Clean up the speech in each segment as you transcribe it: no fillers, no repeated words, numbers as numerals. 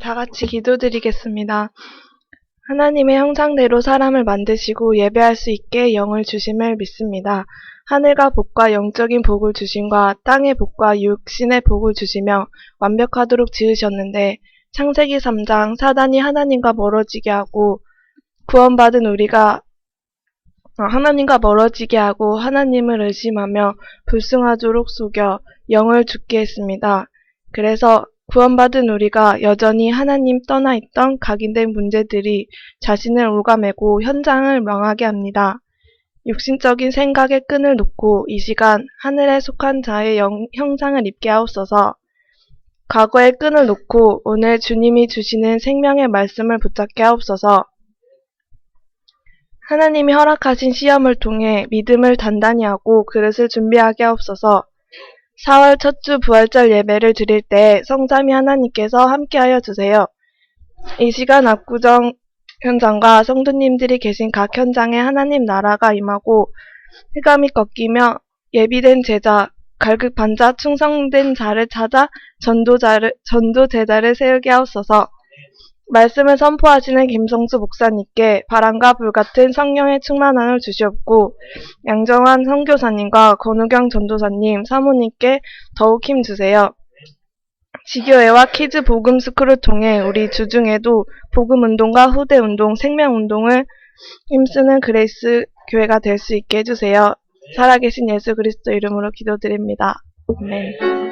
다 같이 기도드리겠습니다. 하나님의 형상대로 사람을 만드시고 예배할 수 있게 영을 주심을 믿습니다. 하늘과 복과 영적인 복을 주심과 땅의 복과 육신의 복을 주시며 완벽하도록 지으셨는데 창세기 3장 사단이 하나님과 멀어지게 하고 구원받은 우리가 하나님과 멀어지게 하고 하나님을 의심하며 불순하도록 속여 영을 죽게 했습니다. 그래서 구원받은 우리가 여전히 하나님 떠나 있던 각인된 문제들이 자신을 올가매고 현장을 망하게 합니다. 육신적인 생각의 끈을 놓고 이 시간 하늘에 속한 자의 형상을 입게 하옵소서. 과거의 끈을 놓고 오늘 주님이 주시는 생명의 말씀을 붙잡게 하옵소서. 하나님이 허락하신 시험을 통해 믿음을 단단히 하고 그릇을 준비하게 하옵소서. 4월 첫 주 부활절 예배를 드릴 때 성삼위 하나님께서 함께하여 주세요. 이 시간 압구정 현장과 성도님들이 계신 각 현장에 하나님 나라가 임하고 흑암이 꺾이며 예비된 제자, 갈급한 자, 충성된 자를 찾아 전도 제자를 세우게 하옵소서. 말씀을 선포하시는 김성수 목사님께 바람과 불같은 성령의 충만함을 주시옵고 양정환 선교사님과 권우경 전도사님, 사모님께 더욱 힘주세요. 지교회와 키즈 복음스쿨을 통해 우리 주중에도 복음운동과 후대운동, 생명운동을 힘쓰는 그레이스 교회가 될 수 있게 해주세요. 살아계신 예수 그리스도 이름으로 기도드립니다. 아멘.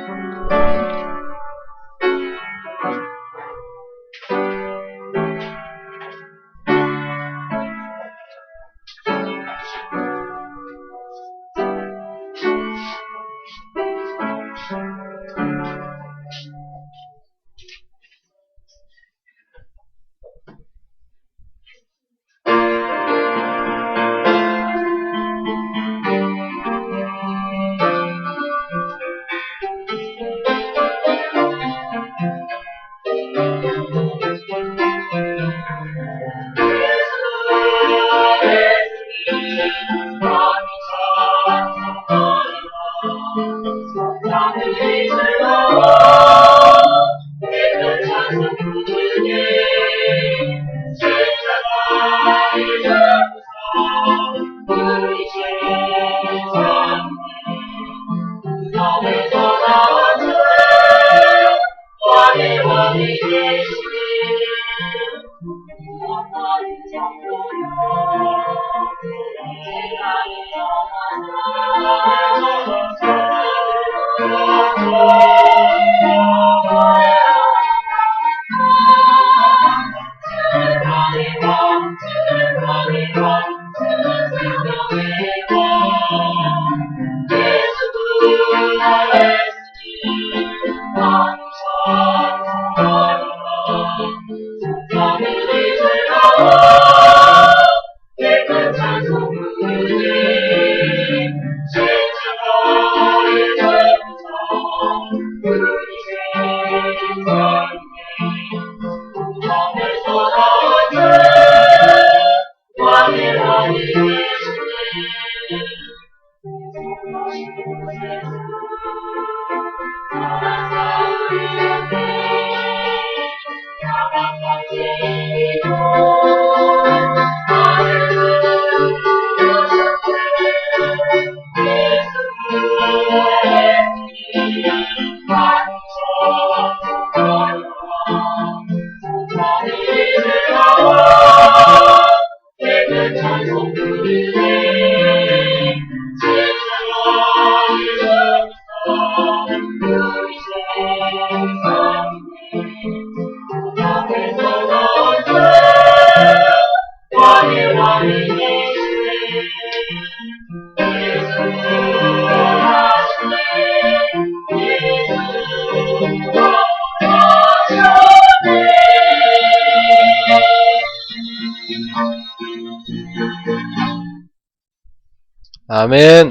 아멘.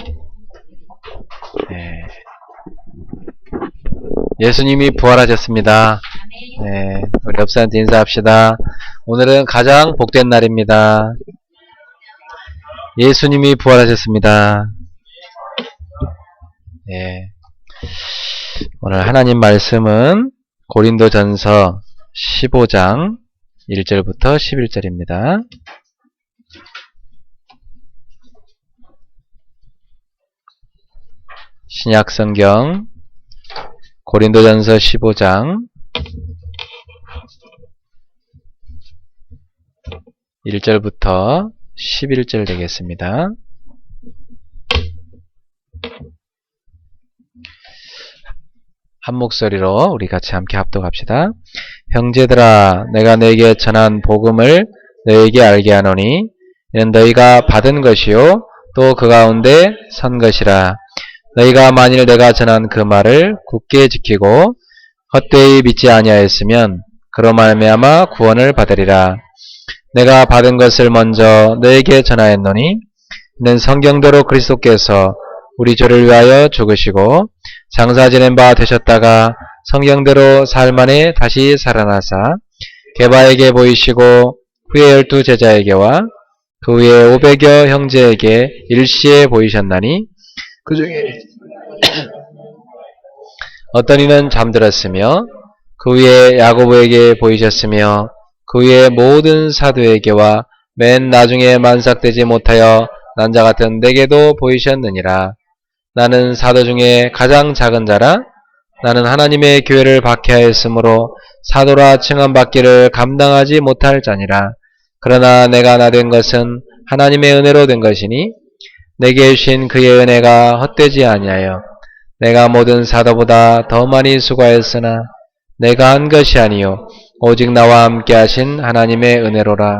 네. 예수님이 부활하셨습니다. 네, 우리 옆사람한테 인사합시다. 오늘은 가장 복된 날입니다. 예수님이 부활하셨습니다. 예. 오늘 하나님 말씀은 고린도전서 15장 1절부터 11절입니다. 신약성경 고린도전서 15장 1절부터 11절 되겠습니다. 한 목소리로 우리 같이 함께 합독합시다. 형제들아, 내가 너에게 전한 복음을 너에게 알게 하노니 이는 너희가 받은 것이요 또 그 가운데 선 것이라. 너희가 만일 내가 전한 그 말을 굳게 지키고 헛되이 믿지 아니하였으면 그로 말미암아 구원을 받으리라. 내가 받은 것을 먼저 너에게 전하였노니 이는 성경대로 그리스도께서 우리 죄를 위하여 죽으시고 장사 지낸 바 되셨다가 성경대로 사흘 만에 다시 살아나사 게바에게 보이시고 후에 12 제자에게와 그 후에 500여 형제에게 일시에 보이셨나니 그 중에 어떤 이는 잠들었으며 그 후에 야고보에게 보이셨으며 그 후에 모든 사도에게와 맨 나중에 만삭되지 못하여 난 자 같은 내게도 보이셨느니라. 나는 사도 중에 가장 작은 자라. 나는 하나님의 교회를 박해하였으므로 사도라 칭함받기를 감당하지 못할 자니라. 그러나 내가 나된 것은 하나님의 은혜로 된 것이니 내게 주신 그의 은혜가 헛되지 아니하여 내가 모든 사도보다 더 많이 수고하였으나 내가 한 것이 아니요 오직 나와 함께 하신 하나님의 은혜로라.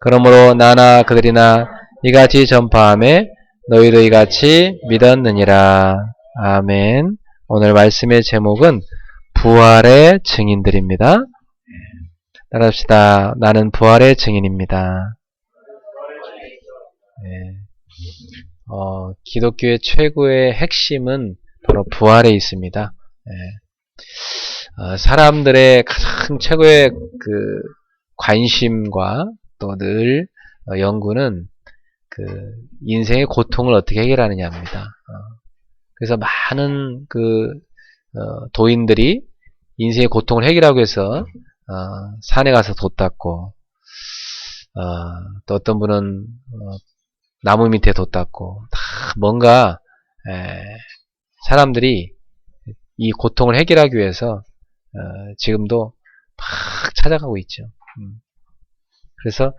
그러므로 나나 그들이나 이같이 전파하며 너희도 이같이 믿었느니라. 아멘. 오늘 말씀의 제목은 부활의 증인들입니다. 따라합시다. 나는 부활의 증인입니다. 네. 기독교의 최고의 핵심은 바로 부활에 있습니다. 네. 사람들의 가장 최고의 그 관심과 또 늘 연구는 그 인생의 고통을 어떻게 해결하느냐입니다. 그래서 많은 그 도인들이 인생의 고통을 해결하기 위해서 산에 가서 돛 닦고 또 어떤 분은 나무 밑에 돛 닦고 다 뭔가 사람들이 이 고통을 해결하기 위해서 지금도 막 찾아가고 있죠. 그래서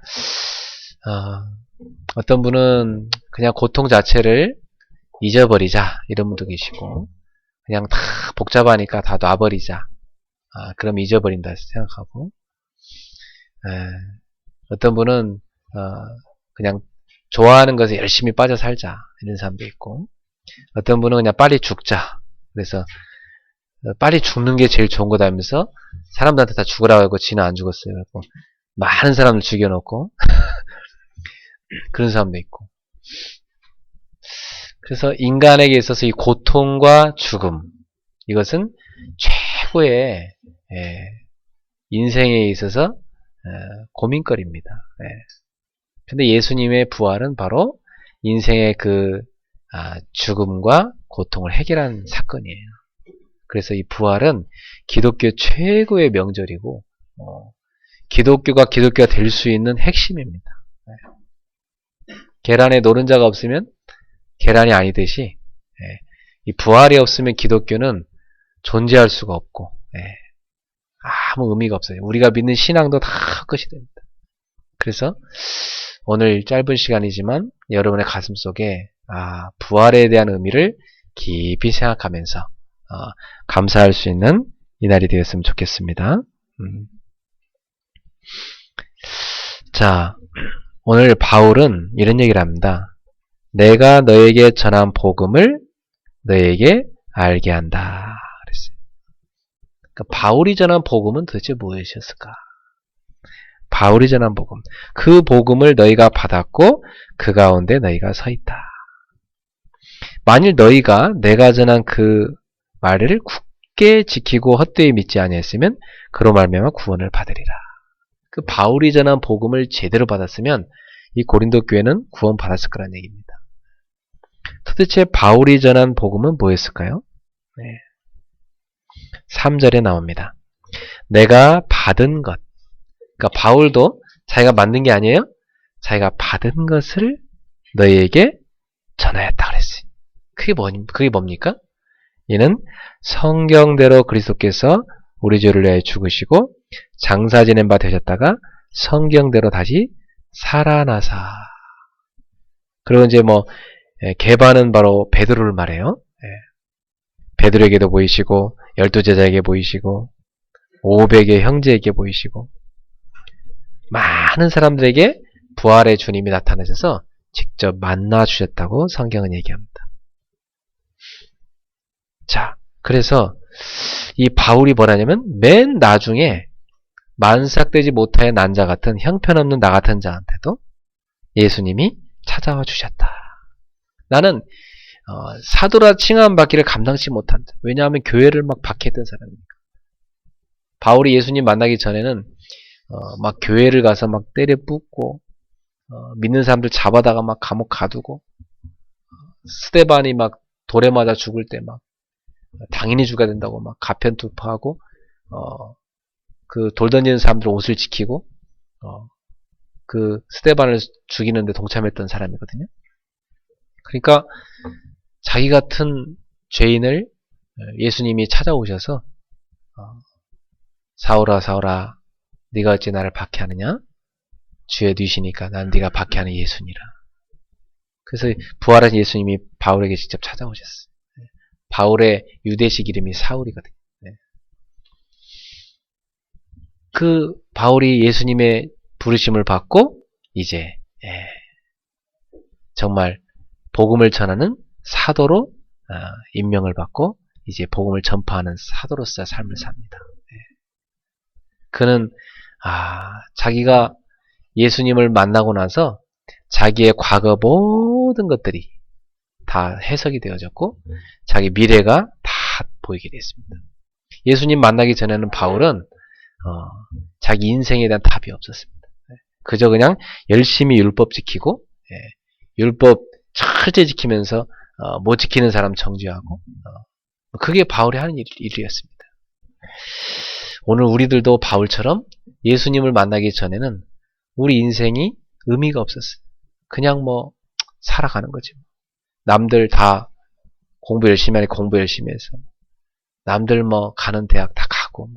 어떤 분은 그냥 고통 자체를 잊어버리자 이런 분도 계시고 그냥 다 복잡하니까 다 놔버리자 그럼 잊어버린다 생각하고 어떤 분은 그냥 좋아하는 것에 열심히 빠져 살자 이런 사람도 있고 어떤 분은 그냥 빨리 죽자 그래서 빨리 죽는 게 제일 좋은 거다 하면서 사람들한테 다 죽으라고 하고 지는 안 죽었어요. 그래서 많은 사람들 죽여놓고 그런 사람도 있고 그래서 인간에게 있어서 이 고통과 죽음 이것은 최고의 인생에 있어서 고민거리입니다. 근데 예수님의 부활은 바로 인생의 그 죽음과 고통을 해결한 사건이에요. 그래서 이 부활은 기독교 최고의 명절이고 기독교가 될 수 있는 핵심입니다. 계란에 노른자가 없으면 계란이 아니듯이 이 부활이 없으면 기독교는 존재할 수가 없고 아무 의미가 없어요. 우리가 믿는 신앙도 다 끝이 됩니다. 그래서 오늘 짧은 시간이지만 여러분의 가슴 속에 부활에 대한 의미를 깊이 생각하면서 감사할 수 있는 이날이 되었으면 좋겠습니다. 자, 오늘 바울은 이런 얘기를 합니다. 내가 너에게 전한 복음을 너에게 알게 한다. 그랬어요. 그러니까 바울이 전한 복음은 도대체 무엇이었을까? 바울이 전한 복음. 그 복음을 너희가 받았고 그 가운데 너희가 서 있다. 만일 너희가 내가 전한 그 말을 굳게 지키고 헛되이 믿지 아니했으면 그로 말미암아 구원을 받으리라. 그 바울이 전한 복음을 제대로 받았으면 이 고린도 교회는 구원 받았을 거란 얘기입니다. 도대체 바울이 전한 복음은 뭐였을까요? 네. 3절에 나옵니다. 내가 받은 것. 그러니까 바울도 자기가 만든 게 아니에요. 자기가 받은 것을 너희에게 전하였다 그랬어요. 그게 뭡니까? 이는 성경대로 그리스도께서 우리 죄를 위하여 죽으시고 장사 지낸 바 되셨다가 성경대로 다시 살아나사. 그리고 이제 개반은 바로 베드로를 말해요. 베드로에게도 보이시고 12제자에게 보이시고 500의 형제에게 보이시고 많은 사람들에게 부활의 주님이 나타나셔서 직접 만나 주셨다고 성경은 얘기합니다. 자, 그래서 이 바울이 뭐라냐면 맨 나중에 만삭되지 못하여 난 자 같은 형편없는 나 같은 자한테도 예수님이 찾아와 주셨다. 나는 사도라 칭함받기를 감당치 못한다. 왜냐하면 교회를 막 박해했던 사람이니까. 바울이 예수님 만나기 전에는 막 교회를 가서 막 때려 붓고 믿는 사람들 잡아다가 막 감옥 가두고 스데반이 막 돌에 맞아 죽을 때 막 당연히 죽어야 된다고 막 가편투파하고 그 돌 던지는 사람들 옷을 지키고 그 스데반을 죽이는데 동참했던 사람이거든요. 그러니까 자기 같은 죄인을 예수님이 찾아오셔서 사울아 사울아 네가 어찌 나를 박해하느냐? 주의 뒤시니까 난 네가 박해하는 예수니라. 그래서 부활하신 예수님이 바울에게 직접 찾아오셨어요. 바울의 유대식 이름이 사울이거든요. 그 바울이 예수님의 부르심을 받고 이제 정말 복음을 전하는 사도로 임명을 받고 이제 복음을 전파하는 사도로서의 삶을 삽니다. 그는 자기가 예수님을 만나고 나서 자기의 과거 모든 것들이 다 해석이 되어졌고 자기 미래가 다 보이게 됐습니다. 예수님 만나기 전에는 바울은 자기 인생에 대한 답이 없었습니다. 그저 그냥 열심히 율법 지키고 율법 철저히 지키면서 못 지키는 사람 정죄하고 그게 바울이 하는 일이었습니다. 오늘 우리들도 바울처럼 예수님을 만나기 전에는 우리 인생이 의미가 없었어요. 그냥 살아가는 거지. 남들 다 공부 열심히 하니 공부 열심히 해서 남들 가는 대학 다 가고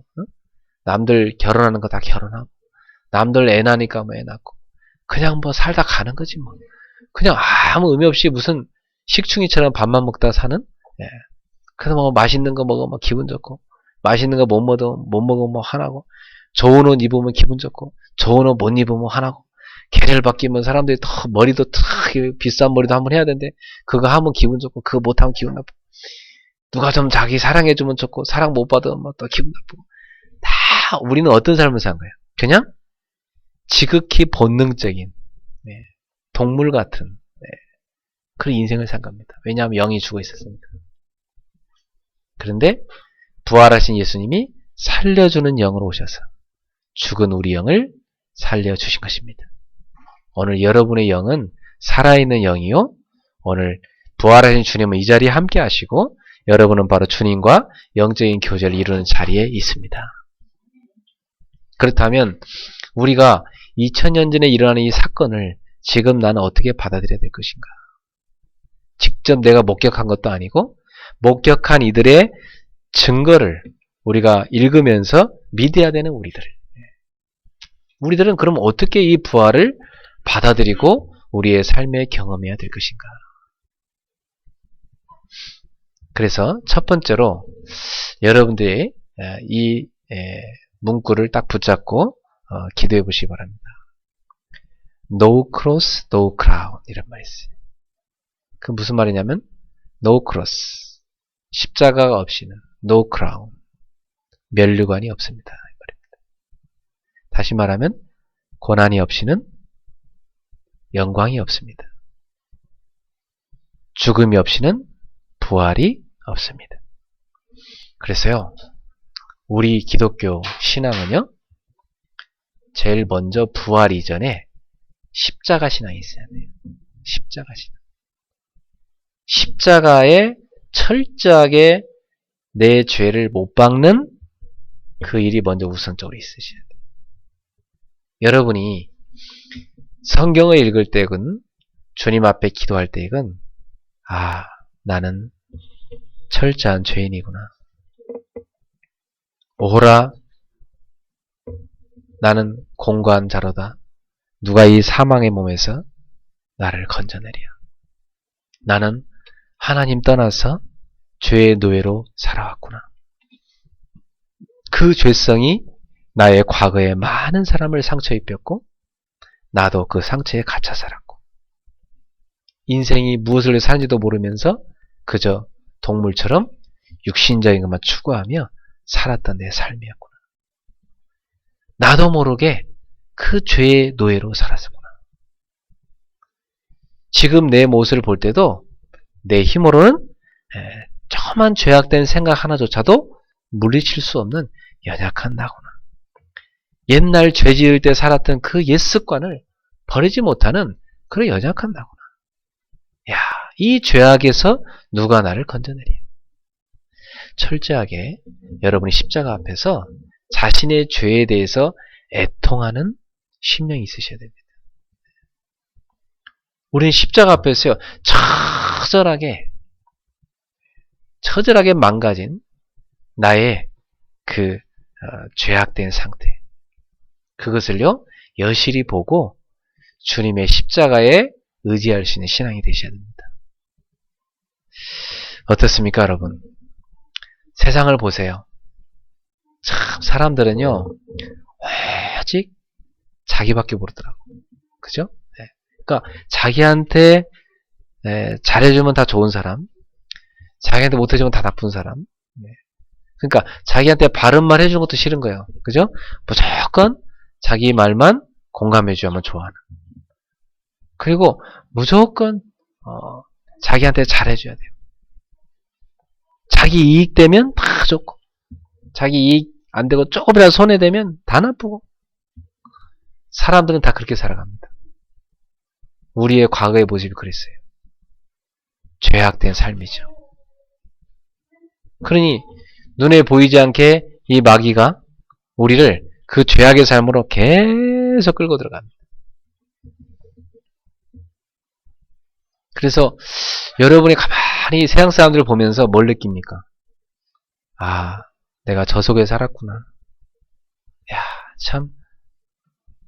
남들 결혼하는 거 다 결혼하고 남들 애 낳으니까 애 낳고 그냥 살다 가는 거지 그냥 아무 의미 없이 무슨 식충이처럼 밥만 먹다 사는 그래서 맛있는 거 먹으면 기분 좋고 맛있는 거 못 먹으면 화나고 좋은 옷 입으면 기분 좋고 좋은 옷 못 입으면 화나고 계절 바뀌면 사람들이 더 머리도 비싼 머리도 한번 해야 되는데 그거 하면 기분 좋고 그거 못하면 기분 나쁘고 누가 좀 자기 사랑해주면 좋고 사랑 못 받으면 또 기분 나쁘고 다 우리는 어떤 삶을 산 거예요? 그냥 지극히 본능적인 동물 같은 그런 인생을 산 겁니다. 왜냐하면 영이 죽어 있었으니까. 그런데 부활하신 예수님이 살려주는 영으로 오셔서 죽은 우리 영을 살려주신 것입니다. 오늘 여러분의 영은 살아있는 영이요. 오늘 부활하신 주님은 이 자리에 함께 하시고 여러분은 바로 주님과 영적인 교제를 이루는 자리에 있습니다. 그렇다면 우리가 2000년 전에 일어나는 이 사건을 지금 나는 어떻게 받아들여야 될 것인가? 직접 내가 목격한 것도 아니고 목격한 이들의 증거를 우리가 읽으면서 믿어야 되는 우리들은 그럼 어떻게 이 부활을 받아들이고 우리의 삶에 경험해야 될 것인가? 그래서 첫 번째로 여러분들이 이 문구를 딱 붙잡고 기도해 보시기 바랍니다. No cross, no crown 이런 말이 있어요. 그 무슨 말이냐면 no cross, 십자가가 없이는 no crown, 면류관이 없습니다. 이 말입니다. 다시 말하면 고난이 없이는 영광이 없습니다. 죽음이 없이는 부활이 없습니다. 그래서요, 우리 기독교 신앙은요, 제일 먼저 부활 이전에 십자가 신앙이 있어야 돼요. 십자가 신앙. 십자가에 철저하게 내 죄를 못 박는 그 일이 먼저 우선적으로 있으셔야 돼요. 여러분이 성경을 읽을 때건 주님 앞에 기도할 때건 나는 철저한 죄인이구나. 오호라 나는 공고한 자로다. 누가 이 사망의 몸에서 나를 건져내랴. 나는 하나님 떠나서 죄의 노예로 살아왔구나. 그 죄성이 나의 과거에 많은 사람을 상처 입혔고 나도 그 상처에 갇혀 살았고 인생이 무엇을 사는지도 모르면서 그저 동물처럼 육신적인 것만 추구하며 살았던 내 삶이었구나. 나도 모르게 그 죄의 노예로 살았구나. 지금 내 모습을 볼 때도 내 힘으로는 조그만 죄악된 생각 하나조차도 물리칠 수 없는 연약한 나구나. 옛날 죄 지을 때 살았던 그 옛 습관을 버리지 못하는 그런 연약한 나구나. 이 죄악에서 누가 나를 건져내랴. 철저하게 여러분이 십자가 앞에서 자신의 죄에 대해서 애통하는 심령이 있으셔야 됩니다. 우리는 십자가 앞에서요, 처절하게 망가진 나의 그 죄악된 상태, 그것을요 여실히 보고 주님의 십자가에 의지할 수 있는 신앙이 되셔야 됩니다. 어떻습니까, 여러분? 세상을 보세요. 참 사람들은요 오직 자기밖에 모르더라고. 그죠? 그러니까 자기한테 잘해주면 다 좋은 사람, 자기한테 못해주면 다 나쁜 사람. 그러니까 자기한테 바른 말 해주는 것도 싫은 거예요. 그죠? 무조건 자기 말만 공감해줘야만 좋아하는. 그리고 무조건 자기한테 잘해줘야 돼요. 자기 이익 되면 다 좋고, 자기 이익 안 되고 조금이라도 손해되면 다 나쁘고. 사람들은 다 그렇게 살아갑니다. 우리의 과거의 모습이 그랬어요. 죄악된 삶이죠. 그러니 눈에 보이지 않게 이 마귀가 우리를 그 죄악의 삶으로 계속 끌고 들어갑니다. 그래서 여러분이 가만히 세상 사람들을 보면서 뭘 느낍니까? 내가 저 속에 살았구나. 참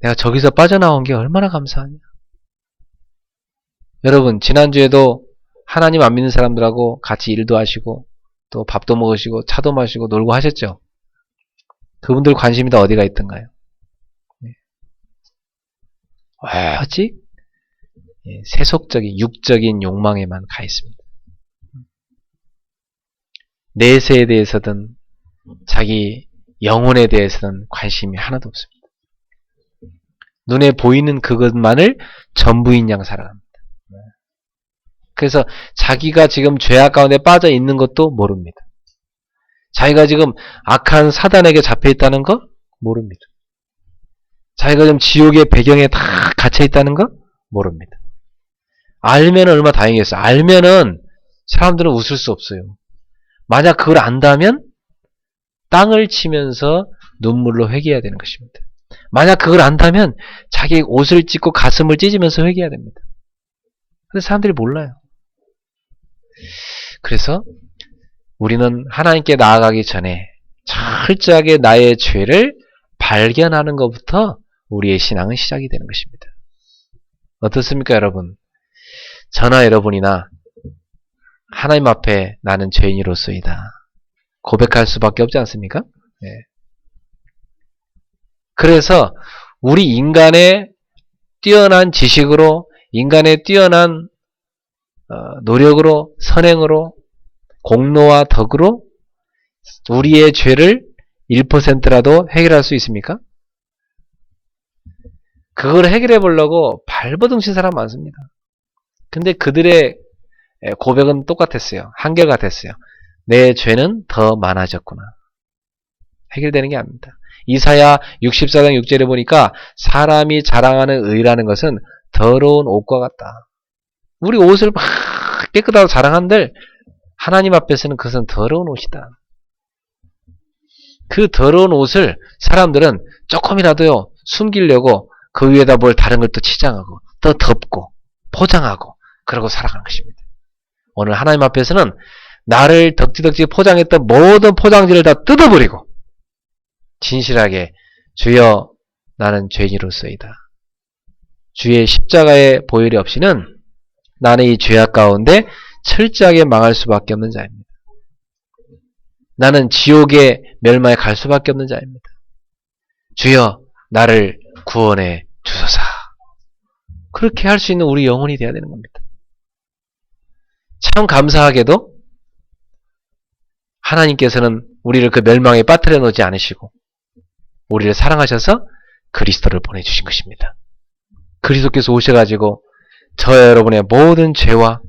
내가 저기서 빠져나온 게 얼마나 감사하냐. 여러분 지난주에도 하나님 안 믿는 사람들하고 같이 일도 하시고 또 밥도 먹으시고 차도 마시고 놀고 하셨죠? 그분들 관심이 다 어디가 있던가요? 오직 세속적인 육적인 욕망에만 가 있습니다. 내세에 대해서든 자기 영혼에 대해서는 관심이 하나도 없습니다. 눈에 보이는 그것만을 전부인 양 살아갑니다. 그래서 자기가 지금 죄악 가운데 빠져 있는 것도 모릅니다. 자기가 지금 악한 사단에게 잡혀 있다는 거 모릅니다. 자기가 지금 지옥의 배경에 다 갇혀 있다는 거 모릅니다. 알면 얼마나 다행이겠어요. 알면은 사람들은 웃을 수 없어요. 만약 그걸 안다면 땅을 치면서 눈물로 회개해야 되는 것입니다. 만약 그걸 안다면 자기 옷을 찢고 가슴을 찢으면서 회개해야 됩니다. 근데 사람들이 몰라요. 그래서 우리는 하나님께 나아가기 전에 철저하게 나의 죄를 발견하는 것부터 우리의 신앙은 시작이 되는 것입니다. 어떻습니까, 여러분? 저나 여러분이나 하나님 앞에 나는 죄인으로서이다 고백할 수밖에 없지 않습니까? 네. 그래서 우리 인간의 뛰어난 지식으로, 인간의 뛰어난 노력으로, 선행으로, 공로와 덕으로 우리의 죄를 1%라도 해결할 수 있습니까? 그걸 해결해 보려고 발버둥 친 사람 많습니다. 근데 그들의 고백은 똑같았어요. 한결같았어요. 내 죄는 더 많아졌구나. 해결되는 게 아닙니다. 이사야 64장 6절에 보니까 사람이 자랑하는 의라는 것은 더러운 옷과 같다. 우리 옷을 막 깨끗하고 자랑한들 하나님 앞에서는 그것은 더러운 옷이다. 그 더러운 옷을 사람들은 조금이라도요 숨기려고 그 위에다 뭘 다른 걸 또 치장하고 또 덮고 포장하고 그러고 살아가는 것입니다. 오늘 하나님 앞에서는 나를 덕지덕지 포장했던 모든 포장지를 다 뜯어버리고 진실하게 주여 나는 죄인으로서이다. 주의 십자가의 보혈이 없이는 나는 이 죄악 가운데 철저하게 망할 수밖에 없는 자입니다. 나는 지옥의 멸망에 갈 수밖에 없는 자입니다. 주여 나를 구원해 주소서. 그렇게 할 수 있는 우리 영혼이 되어야 되는 겁니다. 참 감사하게도 하나님께서는 우리를 그 멸망에 빠뜨려 놓지 않으시고 우리를 사랑하셔서 그리스도를 보내주신 것입니다. 그리스도께서 오셔가지고 저와 여러분의 모든 죄와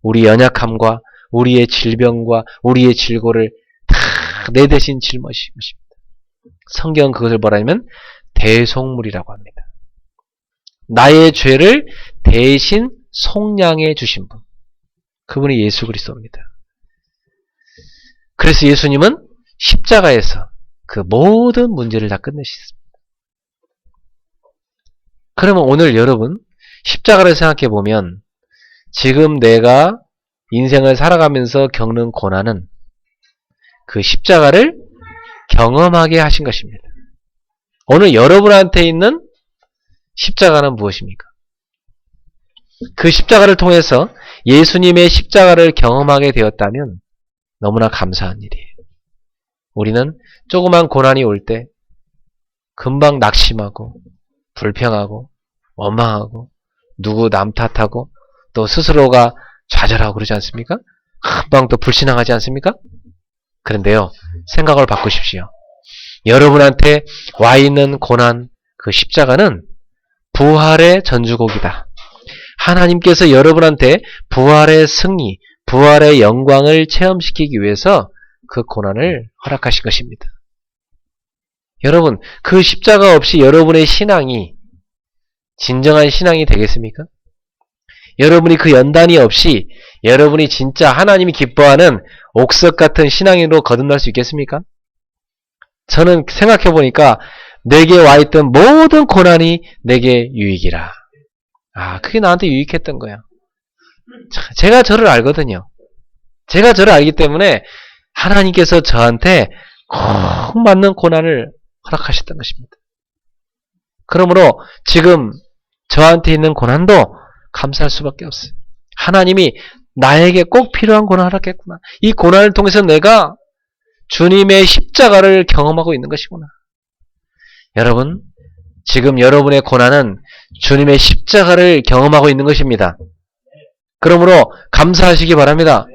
우리 연약함과 우리의 질병과 우리의 질고를 다 내 대신 짊어지신 것입니다. 성경은 그것을 뭐라냐면 대속물이라고 합니다. 나의 죄를 대신 속량해 주신 분. 그분이 예수 그리스도입니다. 그래서 예수님은 십자가에서 그 모든 문제를 다 끝내셨습니다. 그러면 오늘 여러분 십자가를 생각해 보면 지금 내가 인생을 살아가면서 겪는 고난은 그 십자가를 경험하게 하신 것입니다. 오늘 여러분한테 있는 십자가는 무엇입니까? 그 십자가를 통해서 예수님의 십자가를 경험하게 되었다면 너무나 감사한 일이에요. 우리는 조그만 고난이 올 때 금방 낙심하고 불평하고 원망하고 누구 남 탓하고 또 스스로가 좌절하고 그러지 않습니까? 금방 또 불신앙하지 않습니까? 그런데요, 생각을 바꾸십시오. 여러분한테 와 있는 고난, 그 십자가는 부활의 전주곡이다. 하나님께서 여러분한테 부활의 승리, 부활의 영광을 체험시키기 위해서 그 고난을 허락하신 것입니다. 여러분, 그 십자가 없이 여러분의 신앙이 진정한 신앙이 되겠습니까? 여러분이 그 연단이 없이 여러분이 진짜 하나님이 기뻐하는 옥석 같은 신앙으로 거듭날 수 있겠습니까? 저는 생각해보니까 내게 와 있던 모든 고난이 내게 유익이라. 그게 나한테 유익했던 거야. 제가 저를 알거든요. 제가 저를 알기 때문에 하나님께서 저한테 꼭 맞는 고난을 허락하셨던 것입니다. 그러므로 지금 저한테 있는 고난도 감사할 수밖에 없어요. 하나님이 나에게 꼭 필요한 고난을 허락했구나. 이 고난을 통해서 내가 주님의 십자가를 경험하고 있는 것이구나. 여러분, 지금 여러분의 고난은 주님의 십자가를 경험하고 있는 것입니다. 그러므로 감사하시기 바랍니다.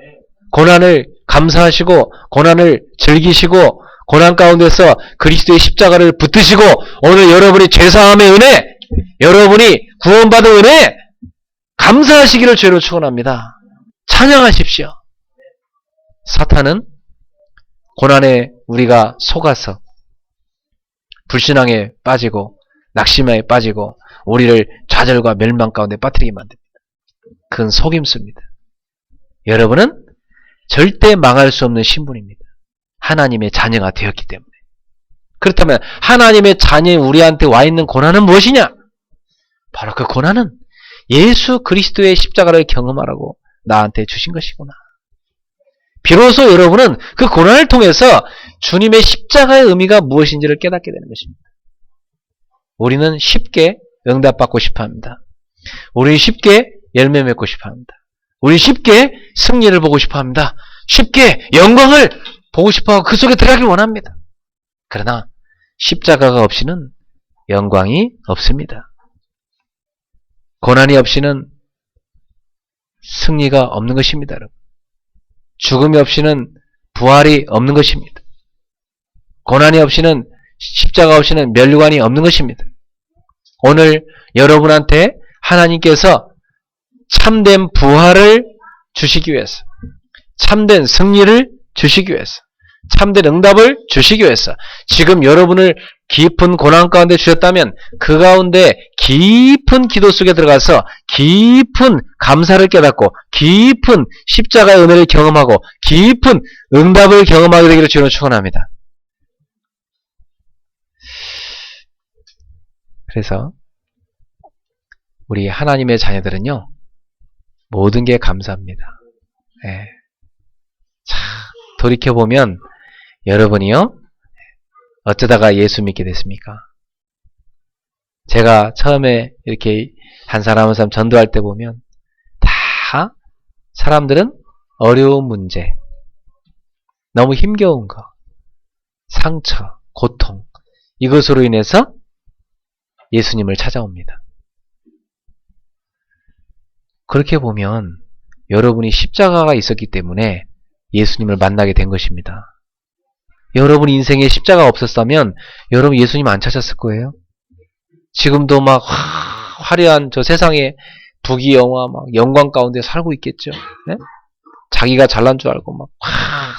고난을 감사하시고 고난을 즐기시고 고난 가운데서 그리스도의 십자가를 붙드시고 오늘 여러분이 죄사함의 은혜, 여러분이 구원받은 은혜 감사하시기를 죄로 축원합니다. 찬양하십시오. 사탄은 고난에 우리가 속아서 불신앙에 빠지고 낙심에 빠지고 우리를 좌절과 멸망 가운데 빠뜨리게 만듭니다. 그건 속임수입니다. 여러분은 절대 망할 수 없는 신분입니다. 하나님의 자녀가 되었기 때문에. 그렇다면 하나님의 자녀인 우리한테 와 있는 고난은 무엇이냐? 바로 그 고난은 예수 그리스도의 십자가를 경험하라고 나한테 주신 것이구나. 비로소 여러분은 그 고난을 통해서 주님의 십자가의 의미가 무엇인지를 깨닫게 되는 것입니다. 우리는 쉽게 응답받고 싶어합니다. 우리는 쉽게 열매 맺고 싶어합니다. 우리는 쉽게 승리를 보고 싶어합니다. 쉽게 영광을 보고 싶어하고 그 속에 들어가길 원합니다. 그러나 십자가가 없이는 영광이 없습니다. 고난이 없이는 승리가 없는 것입니다. 여러분. 죽음이 없이는 부활이 없는 것입니다. 고난이 없이는 십자가 없이는 멸류관이 없는 것입니다. 오늘 여러분한테 하나님께서 참된 부활을 주시기 위해서, 참된 승리를 주시기 위해서, 참된 응답을 주시기 위해서 지금 여러분을 깊은 고난 가운데 주셨다면 그 가운데 깊은 기도 속에 들어가서 깊은 감사를 깨닫고 깊은 십자가의 은혜를 경험하고 깊은 응답을 경험하게 되기를 주로 축원합니다. 그래서 우리 하나님의 자녀들은요, 모든 게 감사합니다. 예. 자, 돌이켜보면 여러분이요, 어쩌다가 예수 믿게 됐습니까? 제가 처음에 이렇게 한 사람 한 사람 전도할 때 보면 다 사람들은 어려운 문제, 너무 힘겨운 거, 상처, 고통, 이것으로 인해서 예수님을 찾아옵니다. 그렇게 보면 여러분이 십자가가 있었기 때문에 예수님을 만나게 된 것입니다. 여러분 인생에 십자가 없었다면 여러분 예수님 안 찾았을 거예요. 지금도 막 화려한 저 세상에 부귀영화 막 영광 가운데 살고 있겠죠. 네? 자기가 잘난 줄 알고 막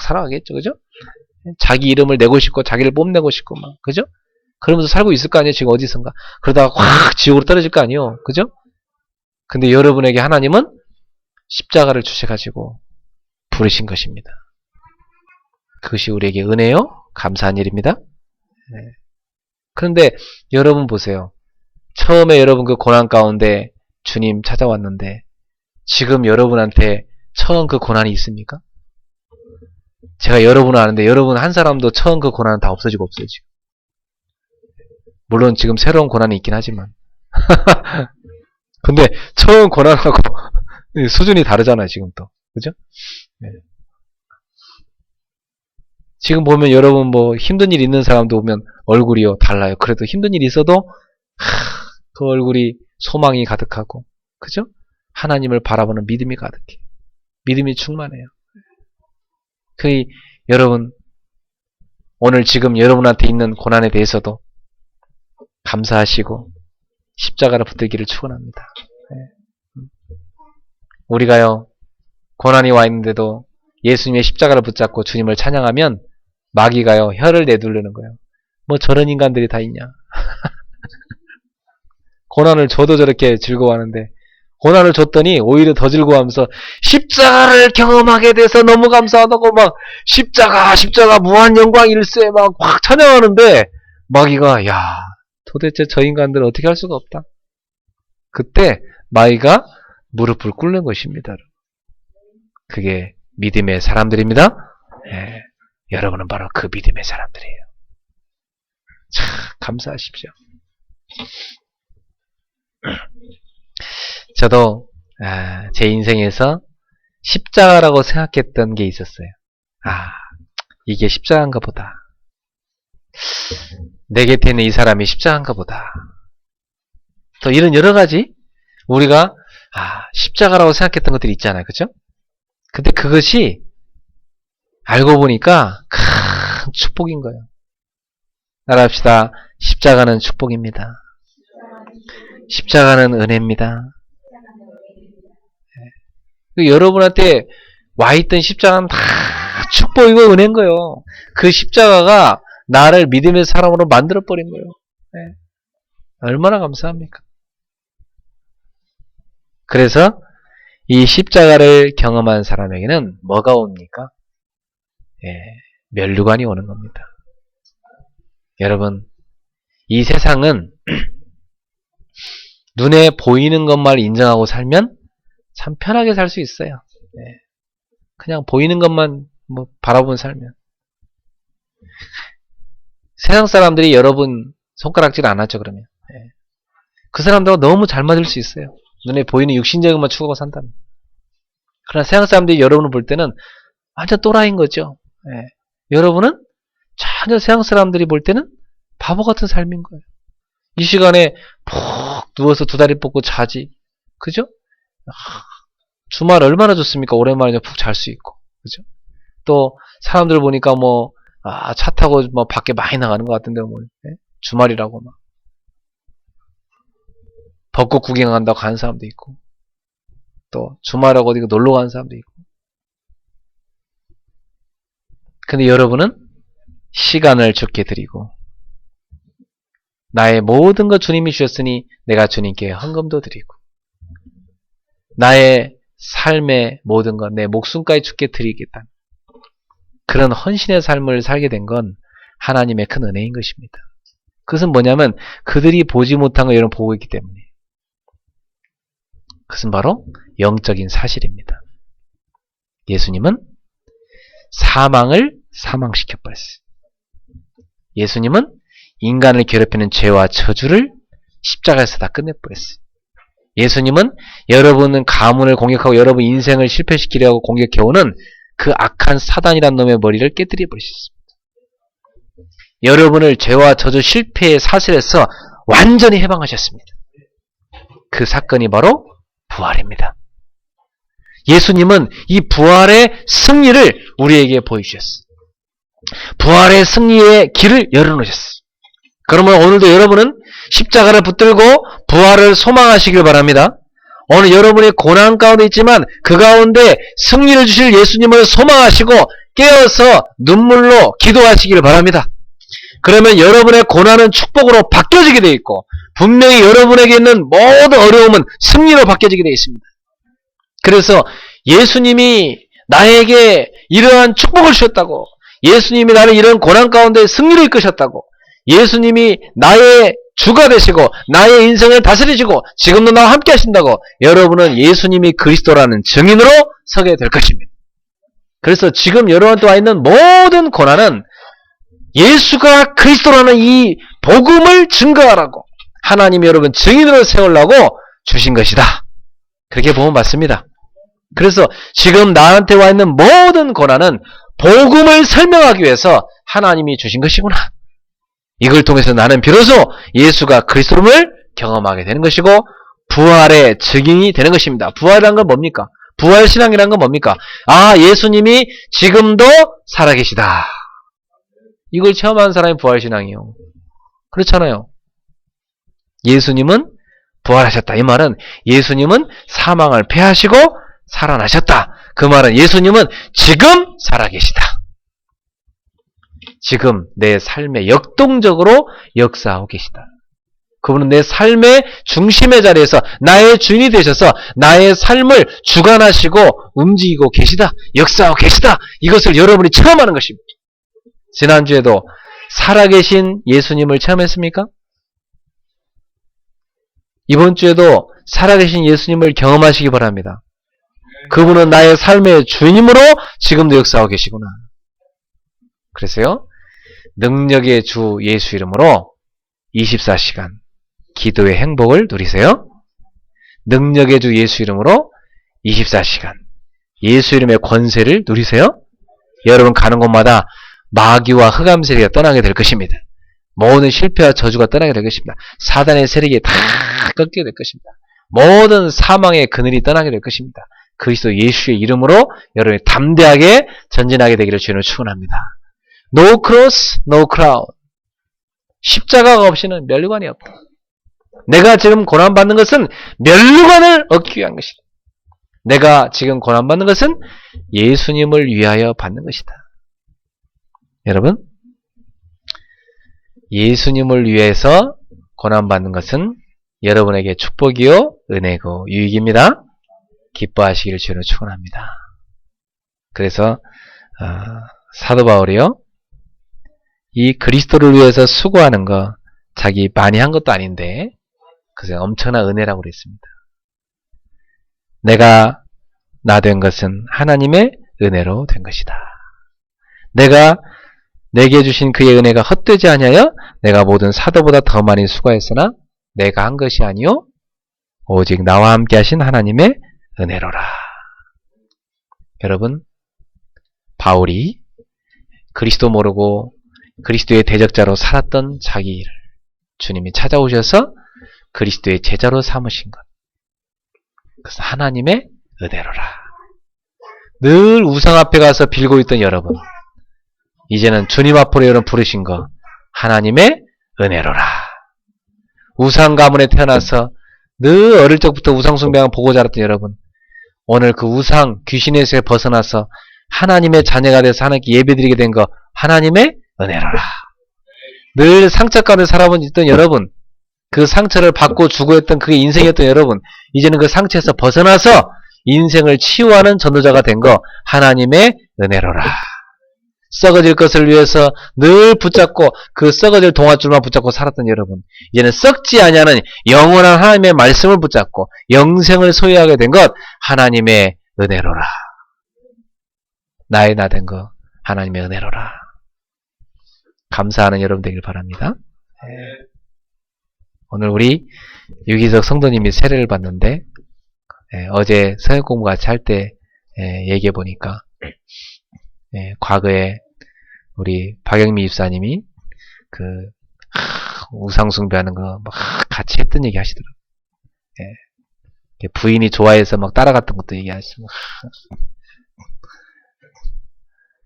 살아가겠죠. 그죠? 자기 이름을 내고 싶고 자기를 뽐내고 싶고 막 그죠? 그러면서 살고 있을 거 아니에요. 지금 어디선가. 그러다가 확 지옥으로 떨어질 거 아니에요. 그죠? 근데 여러분에게 하나님은 십자가를 주셔가지고 부르신 것입니다. 그것이 우리에게 은혜요? 감사한 일입니다. 네. 그런데 여러분 보세요. 처음에 여러분 그 고난 가운데 주님 찾아왔는데 지금 여러분한테 처음 그 고난이 있습니까? 제가 여러분을 아는데 여러분 한 사람도 처음 그 고난은 다 없어지고 없어요. 지금. 물론 지금 새로운 고난이 있긴 하지만 근데 처음 고난하고 수준이 다르잖아요. 지금 또. 그죠? 네. 지금 보면 여러분 뭐 힘든 일 있는 사람도 보면 얼굴이요 달라요. 그래도 힘든 일 있어도 그 얼굴이 소망이 가득하고 그죠? 하나님을 바라보는 믿음이 가득해. 믿음이 충만해요. 여러분 오늘 지금 여러분한테 있는 고난에 대해서도 감사하시고 십자가를 붙들기를 축원합니다. 네. 우리가요 고난이 와 있는데도 예수님의 십자가를 붙잡고 주님을 찬양하면 마귀가요 혀를 내두르는 거예요. 뭐 저런 인간들이 다 있냐. 고난을 줘도 저렇게 즐거워하는데 고난을 줬더니 오히려 더 즐거워하면서 십자가를 경험하게 돼서 너무 감사하다고 막 십자가 무한 영광 일세 막 확 찬양하는데 마귀가 야 도대체 저 인간들 어떻게 할 수가 없다. 그때 마귀가 무릎을 꿇는 것입니다. 그게 믿음의 사람들입니다. 예, 여러분은 바로 그 믿음의 사람들이에요. 참 감사하십시오. 저도 제 인생에서 십자가라고 생각했던 게 있었어요. 이게 십자가인가 보다. 내 곁에 있는 이 사람이 십자가인가 보다. 또 이런 여러 가지 우리가 십자가라고 생각했던 것들이 있잖아요. 그죠? 근데 그것이 알고 보니까 큰 축복인 거예요. 따라합시다. 십자가는 축복입니다. 십자가는 은혜입니다. 여러분한테 와있던 십자가는 다 축복이고 은혜인 거예요. 그 십자가가 나를 믿음의 사람으로 만들어버린 거예요. 네. 얼마나 감사합니까? 그래서 이 십자가를 경험한 사람에게는 뭐가 옵니까? 면류관이 오는 겁니다. 여러분, 이 세상은 눈에 보이는 것만 인정하고 살면 참 편하게 살 수 있어요. 그냥 보이는 것만 바라보면 살면. 세상 사람들이 여러분 손가락질 안 하죠, 그러면. 그 사람들하고 너무 잘 맞을 수 있어요. 눈에 보이는 육신적인 것만 추구하고 산다면. 그러나 세상 사람들이 여러분을 볼 때는 완전 또라이인 거죠. 여러분은 전혀 세상 사람들이 볼 때는 바보 같은 삶인 거예요. 이 시간에 푹 누워서 두 다리 뻗고 자지. 그죠? 주말 얼마나 좋습니까? 오랜만에 푹 잘 수 있고. 그죠? 또 사람들 보니까 차 타고 밖에 많이 나가는 것 같은데 주말이라고 막 벚꽃 구경한다고 가는 사람도 있고 또 주말하고 어디 놀러 가는 사람도 있고. 근데 여러분은 시간을 주께 드리고 나의 모든 것 주님이 주셨으니 내가 주님께 헌금도 드리고 나의 삶의 모든 것, 내 목숨까지 주께 드리겠다. 그런 헌신의 삶을 살게 된 건 하나님의 큰 은혜인 것입니다. 그것은 뭐냐면 그들이 보지 못한 걸 여러분 보고 있기 때문이에요. 그것은 바로 영적인 사실입니다. 예수님은 사망을 사망시켜버렸어요. 예수님은 인간을 괴롭히는 죄와 저주를 십자가에서 다 끝내버렸어요. 예수님은 여러분은 가문을 공격하고 여러분 인생을 실패시키려고 공격해오는 그 악한 사단이란 놈의 머리를 깨뜨려 버리셨습니다. 여러분을 죄와 저주 실패의 사슬에서 완전히 해방하셨습니다. 그 사건이 바로 부활입니다. 예수님은 이 부활의 승리를 우리에게 보여주셨어요. 부활의 승리의 길을 열어놓으셨어요. 그러면 오늘도 여러분은 십자가를 붙들고 부활을 소망하시길 바랍니다. 오늘 여러분이 고난 가운데 있지만 그 가운데 승리를 주실 예수님을 소망하시고 깨어서 눈물로 기도하시길 바랍니다. 그러면 여러분의 고난은 축복으로 바뀌어지게 되어 있고 분명히 여러분에게 있는 모든 어려움은 승리로 바뀌어지게 되어 있습니다. 그래서 예수님이 나에게 이러한 축복을 주셨다고, 예수님이 나를 이런 고난 가운데 승리를 이끄셨다고, 예수님이 나의 주가 되시고 나의 인생을 다스리시고 지금도 나와 함께 하신다고 여러분은 예수님이 그리스도라는 증인으로 서게 될 것입니다. 그래서 지금 여러분한테 와 있는 모든 고난은 예수가 그리스도라는 이 복음을 증거하라고 하나님이 여러분 증인으로 세우려고 주신 것이다. 그렇게 보면 맞습니다. 그래서 지금 나한테 와 있는 모든 고난은 복음을 설명하기 위해서 하나님이 주신 것이구나. 이걸 통해서 나는 비로소 예수가 그리스도를 경험하게 되는 것이고 부활의 증인이 되는 것입니다. 부활이란 건 뭡니까? 부활신앙이란 건 뭡니까? 아, 예수님이 지금도 살아계시다. 이걸 체험한 사람이 부활신앙이에요. 그렇잖아요. 예수님은 부활하셨다. 이 말은 예수님은 사망을 패하시고 살아나셨다. 그 말은 예수님은 지금 살아계시다. 지금 내 삶에 역동적으로 역사하고 계시다. 그분은 내 삶의 중심의 자리에서 나의 주인이 되셔서 나의 삶을 주관하시고 움직이고 계시다. 역사하고 계시다. 이것을 여러분이 체험하는 것입니다. 지난주에도 살아계신 예수님을 체험했습니까? 이번 주에도 살아계신 예수님을 경험하시기 바랍니다. 그분은 나의 삶의 주인이므로 지금도 역사하고 계시구나. 그래서요, 능력의 주 예수 이름으로 24시간 기도의 행복을 누리세요. 능력의 주 예수 이름으로 24시간 예수 이름의 권세를 누리세요. 여러분 가는 곳마다 마귀와 흑암 세력이 떠나게 될 것입니다. 모든 실패와 저주가 떠나게 될 것입니다. 사단의 세력이 다 꺾이게 될 것입니다. 모든 사망의 그늘이 떠나게 될 것입니다. 그리스도 예수의 이름으로 여러분이 담대하게 전진하게 되기를 주님을 축원합니다. No cross, no crown. 십자가가 없이는 면류관이 없다. 내가 지금 고난받는 것은 면류관을 얻기 위한 것이다. 내가 지금 고난받는 것은 예수님을 위하여 받는 것이다. 여러분, 예수님을 위해서 고난받는 것은 여러분에게 축복이요 은혜고 유익입니다. 기뻐하시기를 주로 축원합니다. 그래서 사도 바울이요, 이 그리스도를 위해서 수고하는 거 자기 많이 한 것도 아닌데 그래서 엄청난 은혜라고 그랬습니다. 내가 나 된 것은 하나님의 은혜로 된 것이다. 내가 내게 주신 그의 은혜가 헛되지 아니하여 내가 모든 사도보다 더 많이 수고했으나 내가 한 것이 아니요 오직 나와 함께 하신 하나님의 은혜로라. 여러분, 바울이 그리스도 모르고 그리스도의 대적자로 살았던 자기를 주님이 찾아오셔서 그리스도의 제자로 삼으신 것. 그래서 하나님의 은혜로라. 늘 우상 앞에 가서 빌고 있던 여러분, 이제는 주님 앞으로 여러분 부르신 거 하나님의 은혜로라. 우상 가문에 태어나서 늘 어릴 적부터 우상 숭배만 보고 자랐던 여러분, 오늘 그 우상 귀신에서 벗어나서 하나님의 자녀가 돼서 하나님께 예배드리게 된 거 하나님의 은혜로라. 늘 상처 가운데 살아본 여러분, 그 상처를 받고 주고 했던 그게 인생이었던 여러분, 이제는 그 상처에서 벗어나서 인생을 치유하는 전도자가 된 거 하나님의 은혜로라. 썩어질 것을 위해서 늘 붙잡고 그 썩어질 동아줄만 붙잡고 살았던 여러분, 이제는 썩지 아니하는 영원한 하나님의 말씀을 붙잡고 영생을 소유하게 된 것 하나님의 은혜로라. 나의 나 된 거 하나님의 은혜로라. 감사하는 여러분 되길 바랍니다. 오늘 우리 유기석 성도님이 세례를 받는데 어제 서역 공부 같이 할 때 얘기해 보니까 과거에 우리 박영미 입사님이 그 우상 숭배하는 거 막 같이 했던 얘기 하시더라고요. 부인이 좋아해서 막 따라갔던 것도 얘기하시고.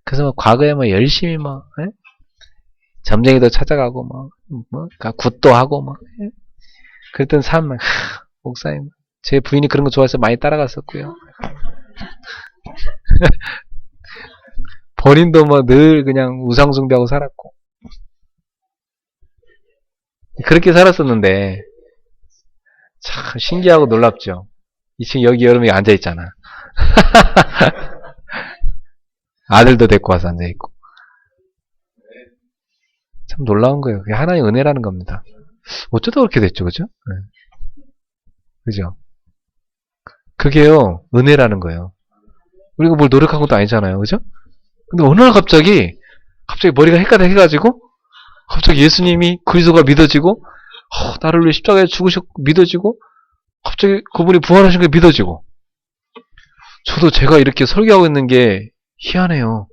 그래서 뭐 과거에 뭐 열심히 뭐 점쟁이도 찾아가고 그러니까 굿도 하고 그랬던 사람 목사님 제 부인이 그런 거 좋아해서 많이 따라갔었고요. 본인도 뭐 늘 그냥 우상숭배하고 살았고 그렇게 살았었는데 참 신기하고 놀랍죠. 지금 여기 여러분이 앉아있잖아. 아들도 데리고 와서 앉아있고 참 놀라운 거예요. 그게 하나의 은혜라는 겁니다. 어쩌다 그렇게 됐죠, 그죠? 그죠? 그게요 은혜라는 거예요. 우리가 뭘 노력한 것도 아니잖아요, 그죠? 근데 어느 날 갑자기 머리가 헷가닥 해가지고 갑자기 예수님이 그리스도가 믿어지고 나를 위해 십자가에 죽으셨고 믿어지고 갑자기 그분이 부활하신 게 믿어지고 저도 제가 이렇게 설교하고 있는 게 희한해요.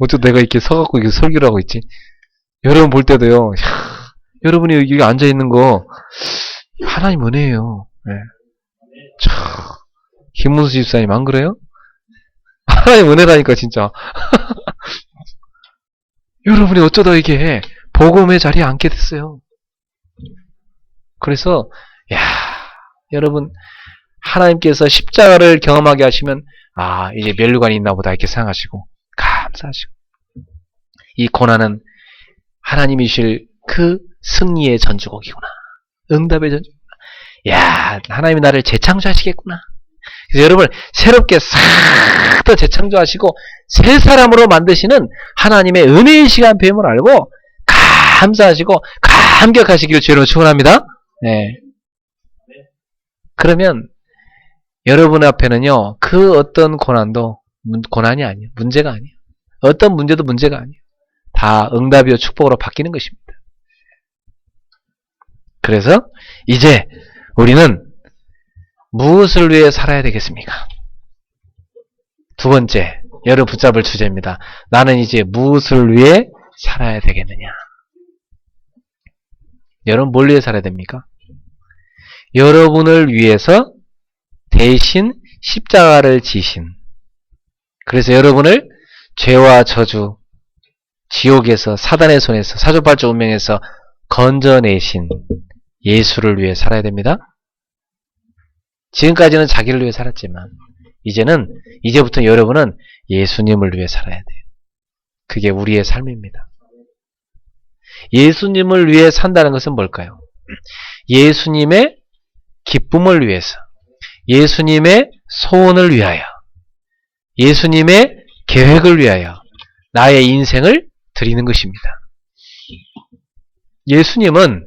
어쩌다 내가 이렇게 서갖고 이렇게 설교를 하고 있지? 여러분 볼 때도요. 여러분이 여기 앉아있는 거 하나님 은혜예요. 네. 참 김문수 집사님 안 그래요? 하나님 은혜라니까 진짜. 여러분이 어쩌다 이게 복음의 자리에 앉게 됐어요. 그래서 여러분 하나님께서 십자가를 경험하게 하시면 이제 면류관이 있나 보다 이렇게 생각하시고 감사하시고 이 고난은 하나님이실 그 승리의 전주곡이구나. 응답의 전주곡이구나. 하나님이 나를 재창조하시겠구나. 그래서 여러분을 새롭게 싹 더 재창조하시고 새 사람으로 만드시는 하나님의 은혜의 시간 배움을 알고 감사하시고 감격하시기를 주로 축원합니다. 네. 그러면 여러분 앞에는요 그 어떤 고난도 고난이 아니에요. 문제가 아니에요. 어떤 문제도 문제가 아니에요. 다 응답이요 축복으로 바뀌는 것입니다. 그래서 이제 우리는 무엇을 위해 살아야 되겠습니까? 두 번째, 여러분 붙잡을 주제입니다. 나는 이제 무엇을 위해 살아야 되겠느냐? 여러분 뭘 위해 살아야 됩니까? 여러분을 위해서 대신 십자가를 지신, 그래서 여러분을 죄와 저주, 지옥에서 사단의 손에서 사주팔주 운명에서 건져내신 예수를 위해 살아야 됩니다. 지금까지는 자기를 위해 살았지만 이제부터 여러분은 예수님을 위해 살아야 돼요. 그게 우리의 삶입니다. 예수님을 위해 산다는 것은 뭘까요? 예수님의 기쁨을 위해서, 예수님의 소원을 위하여, 예수님의 계획을 위하여 나의 인생을 드리는 것입니다. 예수님은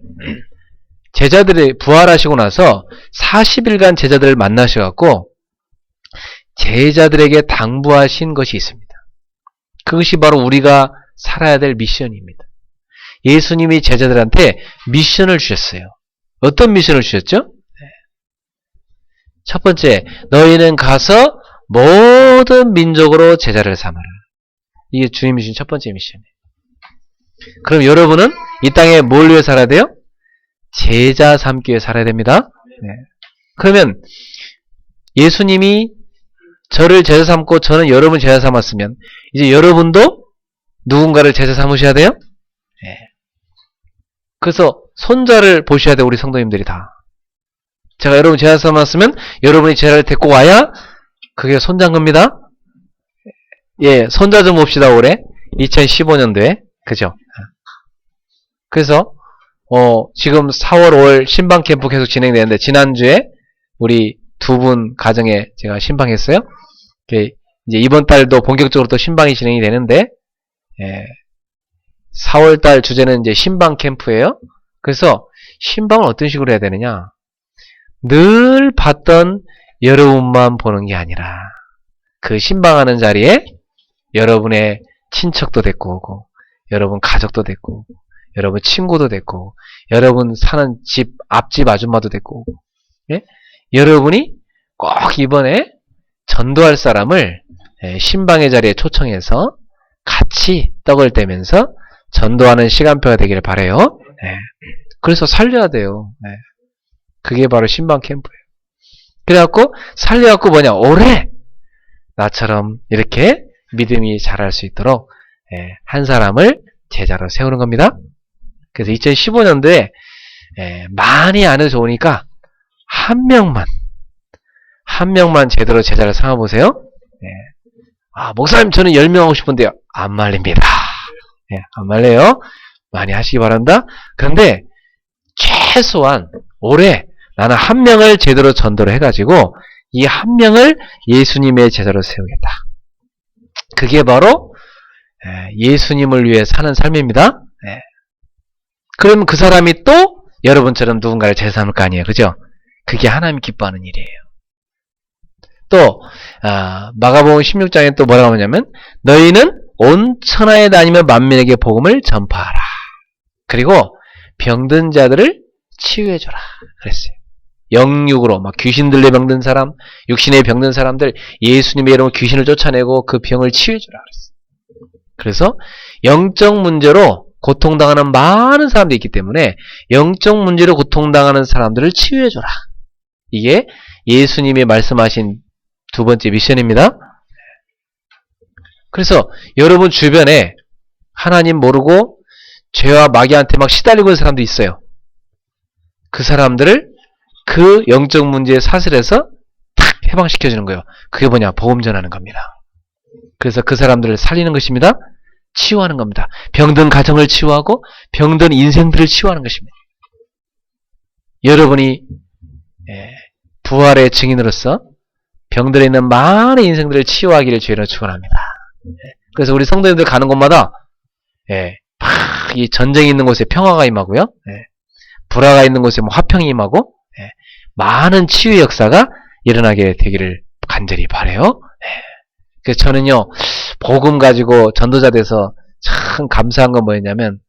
제자들이 부활하시고 나서 40일간 제자들을 만나셔갖고 제자들에게 당부하신 것이 있습니다. 그것이 바로 우리가 살아야 될 미션입니다. 예수님이 제자들한테 미션을 주셨어요. 어떤 미션을 주셨죠? 첫 번째, 너희는 가서 모든 민족으로 제자를 삼아라. 이게 주님이 주신 첫 번째 미션이에요. 그럼 여러분은 이 땅에 뭘 위해 살아야 돼요? 제자 삼기 위해 살아야 됩니다. 그러면 예수님이 저를 제자 삼고 저는 여러분 제자 삼았으면 이제 여러분도 누군가를 제자 삼으셔야 돼요? 그래서 손자를 보셔야 돼요. 우리 성도님들이 다. 제가 여러분 제자 삼았으면 여러분이 제자를 데리고 와야 그게 손자인 겁니다. 손자 좀 봅시다. 올해 2015년도에 그죠? 그래서 지금 4월, 5월 신방 캠프 계속 진행되는데 지난주에 우리 두 분 가정에 제가 신방했어요. 이제 이번 달도 본격적으로 또 신방이 진행이 되는데 4월 달 주제는 이제 신방 캠프예요. 그래서 신방을 어떤 식으로 해야 되느냐? 늘 봤던 여러분만 보는 게 아니라 그 신방하는 자리에 여러분의 친척도 데리고 오고 여러분 가족도 데리고 오고 여러분 친구도 데리고 여러분 사는 집 앞집 아줌마도 데리고 오고 여러분이 꼭 이번에 전도할 사람을 신방의 자리에 초청해서 같이 떡을 떼면서 전도하는 시간표가 되기를 바라요. 그래서 살려야 돼요. 그게 바로 신방 캠프예요. 그래갖고 살려갖고 뭐냐, 올해 나처럼 이렇게 믿음이 자랄 수 있도록 한 사람을 제자로 세우는 겁니다. 그래서 2015년도에 많이 안 해도 좋으니까 한 명만 제대로 제자를 삼아보세요. 목사님 저는 10명 하고 싶은데요. 안 말립니다. 안 말려요. 많이 하시기 바랍니다. 그런데 최소한 올해 나는 한 명을 제대로 전도를 해가지고 이 한 명을 예수님의 제자로 세우겠다. 그게 바로 예수님을 위해 사는 삶입니다. 그러면 그 사람이 또 여러분처럼 누군가를 제자 삼을 거 아니에요. 그죠? 그게 하나님이 기뻐하는 일이에요. 또 마가복음 16장에 또 뭐라고 하냐면 너희는 온 천하에 다니며 만민에게 복음을 전파하라. 그리고 병든 자들을 치유해줘라. 그랬어요. 영육으로 막 귀신 들려 병든 사람, 육신에 병든 사람들 예수님의 이름으로 귀신을 쫓아내고 그 병을 치유해주라 그랬어요. 그래서 영적 문제로 고통당하는 많은 사람들이 있기 때문에 영적 문제로 고통당하는 사람들을 치유해줘라. 이게 예수님이 말씀하신 두 번째 미션입니다. 그래서 여러분 주변에 하나님 모르고 죄와 마귀한테 막 시달리고 있는 사람도 있어요. 그 사람들을 그 영적 문제의 사슬에서 탁 해방시켜주는 거예요. 그게 뭐냐? 복음 전하는 겁니다. 그래서 그 사람들을 살리는 것입니다. 치유하는 겁니다. 병든 가정을 치유하고 병든 인생들을 치유하는 것입니다. 여러분이 부활의 증인으로서 병들어 있는 많은 인생들을 치유하기를 주의로 축원합니다. 그래서 우리 성도님들 가는 곳마다 이 전쟁이 있는 곳에 평화가 임하고요. 불화가 있는 곳에 화평이 임하고 많은 치유의 역사가 일어나게 되기를 간절히 바라요. 그래서 저는요, 복음 가지고 전도자 돼서 참 감사한 건 뭐였냐면,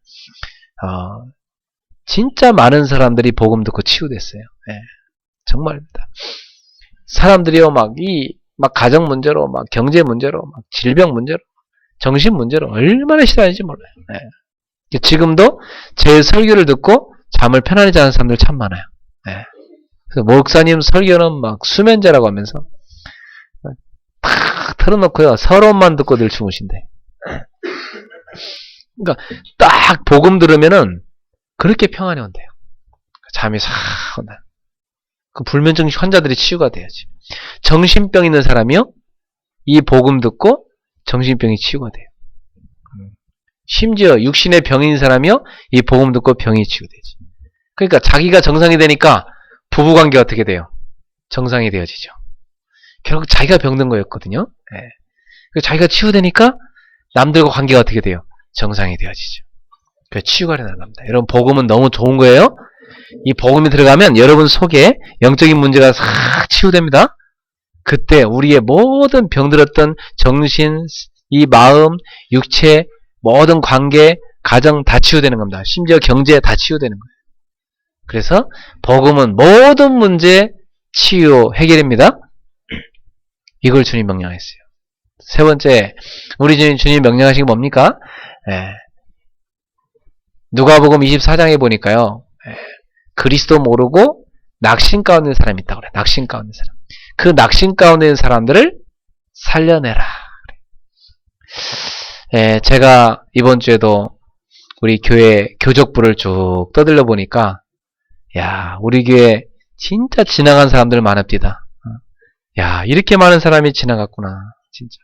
진짜 많은 사람들이 복음 듣고 치유됐어요. 정말입니다. 사람들이요, 막 가정 문제로, 막 경제 문제로, 막 질병 문제로, 정신 문제로 얼마나 시달리는지 몰라요. 지금도 제 설교를 듣고 잠을 편안히 자는 사람들 참 많아요. 그래서 목사님 설교는 막 수면제라고 하면서 탁 틀어놓고요. 서론만 듣고 늘 주무신대. 그러니까 딱 복음 들으면은 그렇게 평안이 온대요. 잠이 싹 온다. 그 불면증 환자들이 치유가 돼야지. 정신병 있는 사람이요, 이 복음 듣고 정신병이 치유가 돼요. 심지어 육신의 병인 사람이요, 이 복음 듣고 병이 치유되지. 그러니까 자기가 정상이 되니까 부부관계 어떻게 돼요? 정상이 되어지죠. 결국 자기가 병든 거였거든요. 자기가 치유되니까 남들과 관계가 어떻게 돼요? 정상이 되어지죠. 그래서 치유가 일어나는 겁니다. 여러분, 복음은 너무 좋은 거예요. 이 복음이 들어가면 여러분 속에 영적인 문제가 싹 치유됩니다. 그때 우리의 모든 병들었던 정신, 이 마음, 육체, 모든 관계, 가정 다 치유되는 겁니다. 심지어 경제 다 치유되는 거예요. 그래서 복음은 모든 문제 치유 해결입니다. 이걸 주님 명령했어요. 세 번째, 우리 주님 명령하신 게 뭡니까? 누가복음 24장에 보니까요, 그리스도 모르고 낙심 가운데 있는 사람이 있다고 그래요. 낙심 가운데 있는 사람. 그 낙심 가운데 있는 사람들을 살려내라. 제가 이번 주에도 우리 교회 교족부를 쭉 떠들려 보니까, 야, 우리 교회 진짜 지나간 사람들 많읍니다. 야, 이렇게 많은 사람이 지나갔구나. 진짜.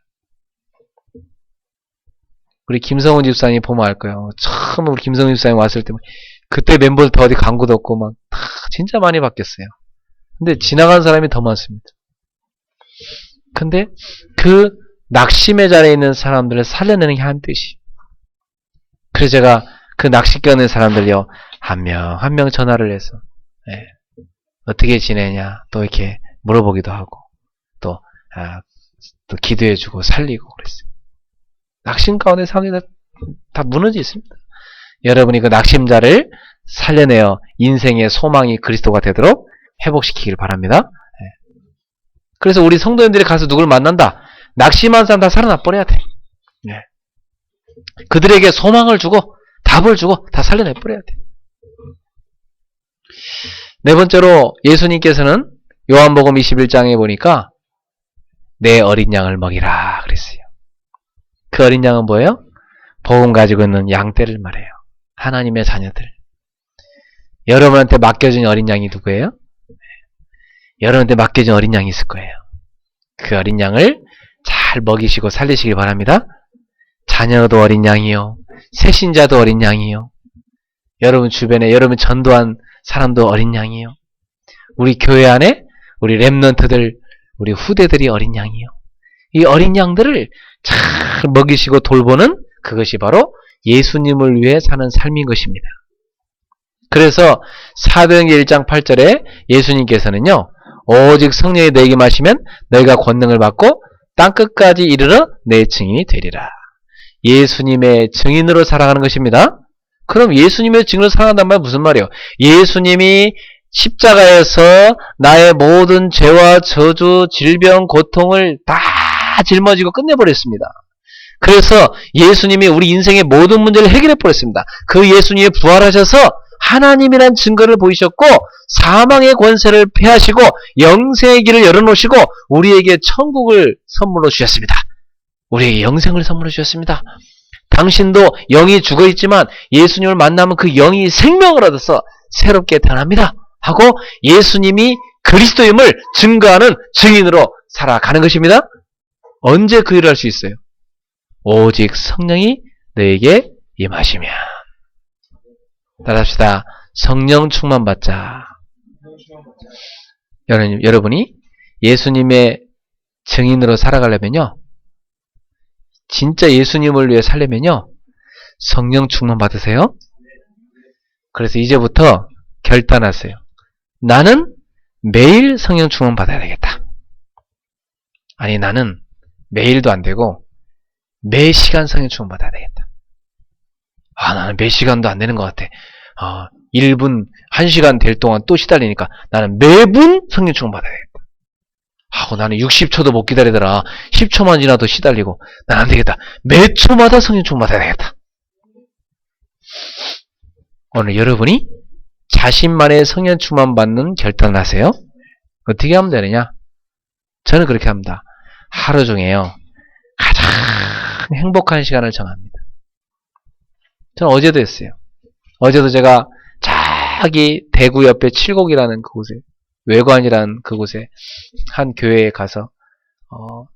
우리 김성훈 집사님 보면 알 거예요. 처음 우리 김성훈 집사님 왔을 때 그때 멤버들 다 어디 광고도 없고 막 다 진짜 많이 바뀌었어요. 근데 지나간 사람이 더 많습니다. 근데 그 낙심의 자리에 있는 사람들을 살려내는 게 한뜻이. 그래서 제가 그 낚시껴는 사람들요, 한 명 한 명 전화를 해서 어떻게 지내냐 또 이렇게 물어보기도 하고 또 기도해주고 살리고 그랬어요. 낙심 가운데 사람들이 다 무너져 있습니다. 여러분이 그 낙심자를 살려내어 인생의 소망이 그리스도가 되도록 회복시키길 바랍니다. 그래서 우리 성도님들이 가서 누굴 만난다. 낙심한 사람 다 살아나 버려야 돼. 그들에게 소망을 주고 답을 주고 다 살려내 버려야 돼. 네 번째로 예수님께서는 요한복음 21장에 보니까 내 어린 양을 먹이라 그랬어요. 그 어린 양은 뭐예요? 복음 가지고 있는 양떼를 말해요. 하나님의 자녀들. 여러분한테 맡겨진 어린 양이 누구예요? 여러분한테 맡겨진 어린 양이 있을 거예요. 그 어린 양을 잘 먹이시고 살리시길 바랍니다. 자녀도 어린 양이요. 새신자도 어린 양이요. 여러분 주변에 여러분 전도한 사람도 어린 양이요. 우리 교회 안에 우리 렘넌트들, 우리 후대들이 어린 양이요. 이 어린 양들을 잘 먹이시고 돌보는 그것이 바로 예수님을 위해 사는 삶인 것입니다. 그래서 사도행전 1장 8절에 예수님께서는요, 오직 성령이 너에게 마시면 너희가 권능을 받고 땅끝까지 이르러 내 증인이 되리라. 예수님의 증인으로 살아가는 것입니다. 그럼 예수님의 증인으로 살아간다는 말은 무슨 말이에요? 예수님이 십자가에서 나의 모든 죄와 저주, 질병, 고통을 다 짊어지고 끝내버렸습니다. 그래서 예수님이 우리 인생의 모든 문제를 해결해 버렸습니다. 그 예수님이 부활하셔서 하나님이란 증거를 보이셨고 사망의 권세를 패하시고 영생의 길을 열어놓으시고 우리에게 천국을 선물로 주셨습니다. 우리에게 영생을 선물로 주셨습니다. 당신도 영이 죽어있지만 예수님을 만나면 그 영이 생명을 얻어서 새롭게 태어납니다. 하고 예수님이 그리스도임을 증거하는 증인으로 살아가는 것입니다. 언제 그 일을 할 수 있어요? 오직 성령이 너에게 임하시면. 따라합시다. 성령 충만 받자. 여러분이 예수님의 증인으로 살아가려면요, 진짜 예수님을 위해 살려면요, 성령 충만 받으세요. 그래서 이제부터 결단하세요. 나는 매일 성령 충만 받아야 되겠다. 아니, 나는 매일도 안 되고 매 시간 성령 충만 받아야 되겠다. 나는 몇 시간도 안 되는 것 같아. 1분, 1시간 될 동안 또 시달리니까 나는 매분 성령 충만 받아야겠다. 나는 60초도 못 기다리더라. 10초만 지나도 시달리고 난 안 되겠다. 몇 초마다 성령 충만 받아야 되겠다. 오늘 여러분이 자신만의 성령 충만 받는 결단을 하세요. 어떻게 하면 되느냐? 저는 그렇게 합니다. 하루 중에요, 가장 행복한 시간을 정합니다. 저는 어제도 했어요. 어제도 제가 저기 대구 옆에 칠곡이라는 그곳에, 외관이라는 그곳에 한 교회에 가서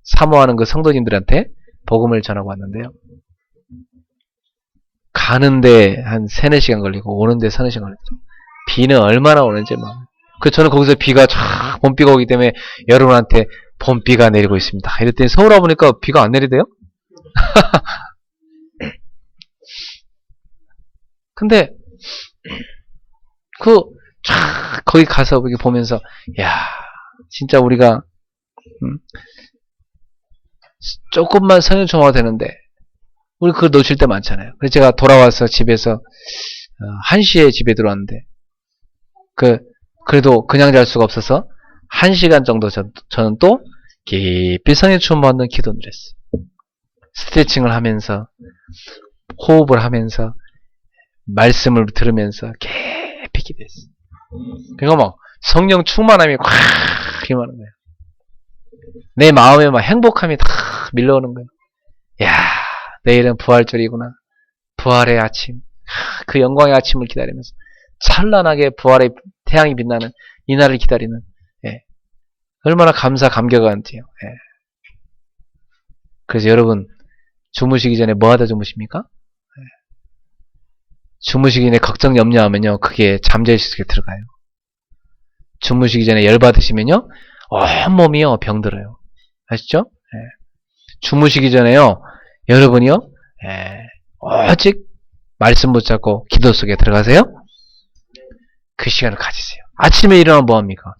사모하는 그 성도님들한테 복음을 전하고 왔는데요. 가는데 한 3-4시간 걸리고 오는데 3-4시간 걸리고 비는 얼마나 오는지 막. 저는 거기서 비가 쫙 봄비가 오기 때문에 여러분한테 봄비가 내리고 있습니다. 이랬더니 서울 와보니까 비가 안 내리대요? 근데 거기 가서 이렇게 보면서 야, 진짜 우리가 조금만 성령 충만가 되는데 우리 그걸 놓칠 때 많잖아요. 그래서 제가 돌아와서 집에서 1시에 집에 들어왔는데 그래도 그냥 잘 수가 없어서 1시간 정도 저는 또 깊이 성령 충만 받는 기도를 했어요. 스트레칭을 하면서 호흡을 하면서 말씀을 들으면서 깊이 기도했어요. 그러니까 막 성령 충만함이 확 임하는 거예요. 내 마음에 막 행복함이 다 밀려오는 거예요. 야, 내일은 부활절이구나. 부활의 아침. 그 영광의 아침을 기다리면서 찬란하게 부활의 태양이 빛나는 이날을 기다리는, 얼마나 감사 감격한지요. 그래서 여러분, 주무시기 전에 뭐 하다 주무십니까? 주무시기 전에 걱정 염려하면요, 그게 잠재의 속에 들어가요. 주무시기 전에 열받으시면요, 온몸이요, 병들어요. 아시죠? 주무시기 전에요, 여러분이요, 오직 말씀 붙잡고 기도 속에 들어가세요. 그 시간을 가지세요. 아침에 일어나면 뭐합니까?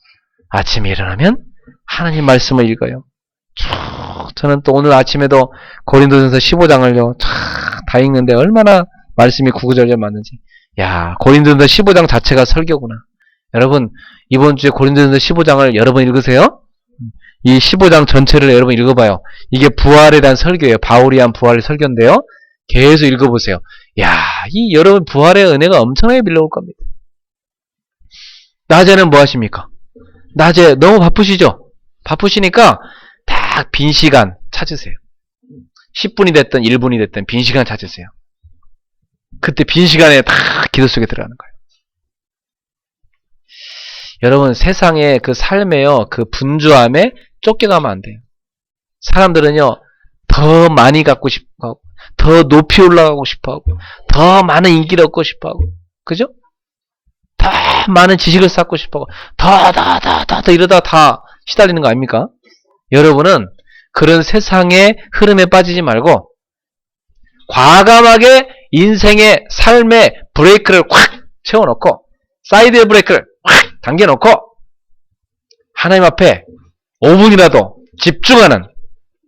아침에 일어나면 하나님 말씀을 읽어요. 저는 또 오늘 아침에도 고린도전서 15장을요, 다 읽는데 얼마나 말씀이 구구절절 맞는지. 야, 고린도전서 15장 자체가 설교구나. 여러분, 이번 주에 고린도전서 15장을 여러분 읽으세요. 이 15장 전체를 여러분 읽어봐요. 이게 부활에 대한 설교예요. 바울이 한 부활의 설교인데요. 계속 읽어보세요. 야, 이 여러분 부활의 은혜가 엄청나게 밀려올 겁니다. 낮에는 뭐 하십니까? 낮에 너무 바쁘시죠? 바쁘시니까 딱 빈 시간 찾으세요. 10분이 됐든 1분이 됐든 빈 시간 찾으세요. 그때 빈 시간에 다 기도 속에 들어가는 거예요. 여러분, 세상의 그 삶에요, 그 분주함에 쫓겨가면 안 돼요. 사람들은요, 더 많이 갖고 싶어 하고, 더 높이 올라가고 싶어 하고, 더 많은 인기를 얻고 싶어 하고, 그죠? 더 많은 지식을 쌓고 싶어 하고, 더 이러다 다 시달리는 거 아닙니까? 여러분은 그런 세상의 흐름에 빠지지 말고, 과감하게 인생의 삶의 브레이크를 확 채워놓고, 사이드 브레이크를 확 당겨놓고, 하나님 앞에 5분이라도 집중하는